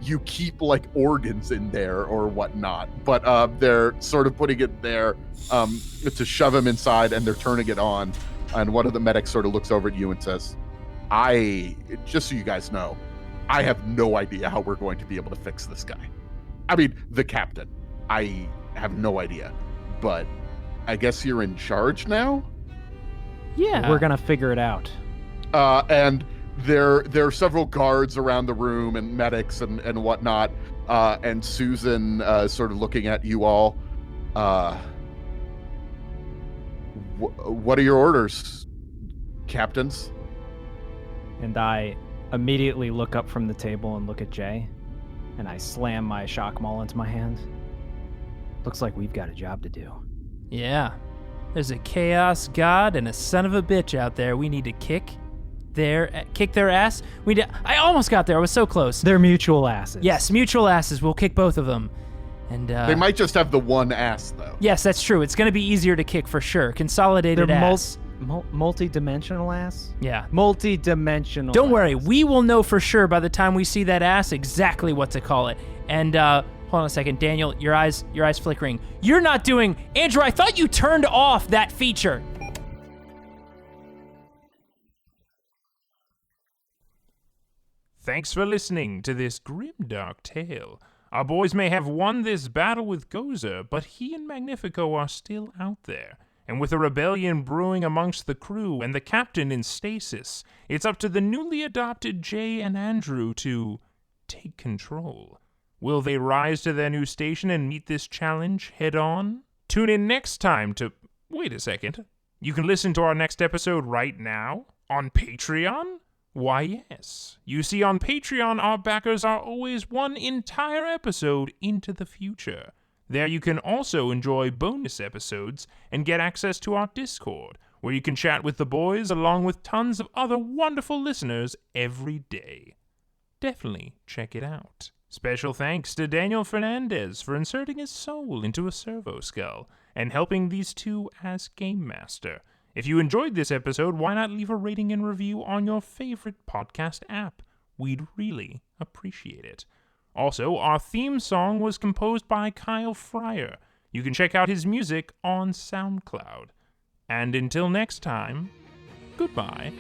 you keep like organs in there or whatnot. But they're sort of putting it there to shove him inside, and they're turning it on. And one of the medics sort of looks over at you and says, just so you guys know, I have no idea how we're going to be able to fix this guy. I mean, the captain. I have no idea. But I guess you're in charge now? Yeah. We're gonna figure it out. And there are several guards around the room and medics and whatnot. And Susan sort of looking at you all. What are your orders, captains? And I immediately look up from the table and look at Jay, and I slam my shock maul into my hand. Looks like we've got a job to do. Yeah. There's a chaos god and a son of a bitch out there. We need to kick their ass. I almost got there. I was so close. They're mutual asses. Yes, mutual asses. We'll kick both of them. And They might just have the one ass, though. yes, that's true. It's going to be easier to kick for sure. Consolidated They're ass. multi-dimensional ass? Yeah. Multi-dimensional Don't worry. ass. We will know for sure by the time we see that ass exactly what to call it. And hold on a second, Daniel. Your eyes flickering. You're not doing. Andrew, I thought you turned off that feature. Thanks for listening to this grimdark tale. Our boys may have won this battle with Gozer, but he and Magnifico are still out there. And with a rebellion brewing amongst the crew and the captain in stasis, it's up to the newly adopted Jay and Andrew to take control. Will they rise to their new station and meet this challenge head on? Tune in next time to... Wait a second. You can listen to our next episode right now on Patreon? Why, yes. You see, on Patreon, our backers are always one entire episode into the future. There you can also enjoy bonus episodes and get access to our Discord, where you can chat with the boys along with tons of other wonderful listeners every day. Definitely check it out. Special thanks to Daniel Fernandez for inserting his soul into a servo skull and helping these two as Game Master. If you enjoyed this episode, why not leave a rating and review on your favorite podcast app? We'd really appreciate it. Also, our theme song was composed by Kyle Fryer. You can check out his music on SoundCloud. And until next time, goodbye.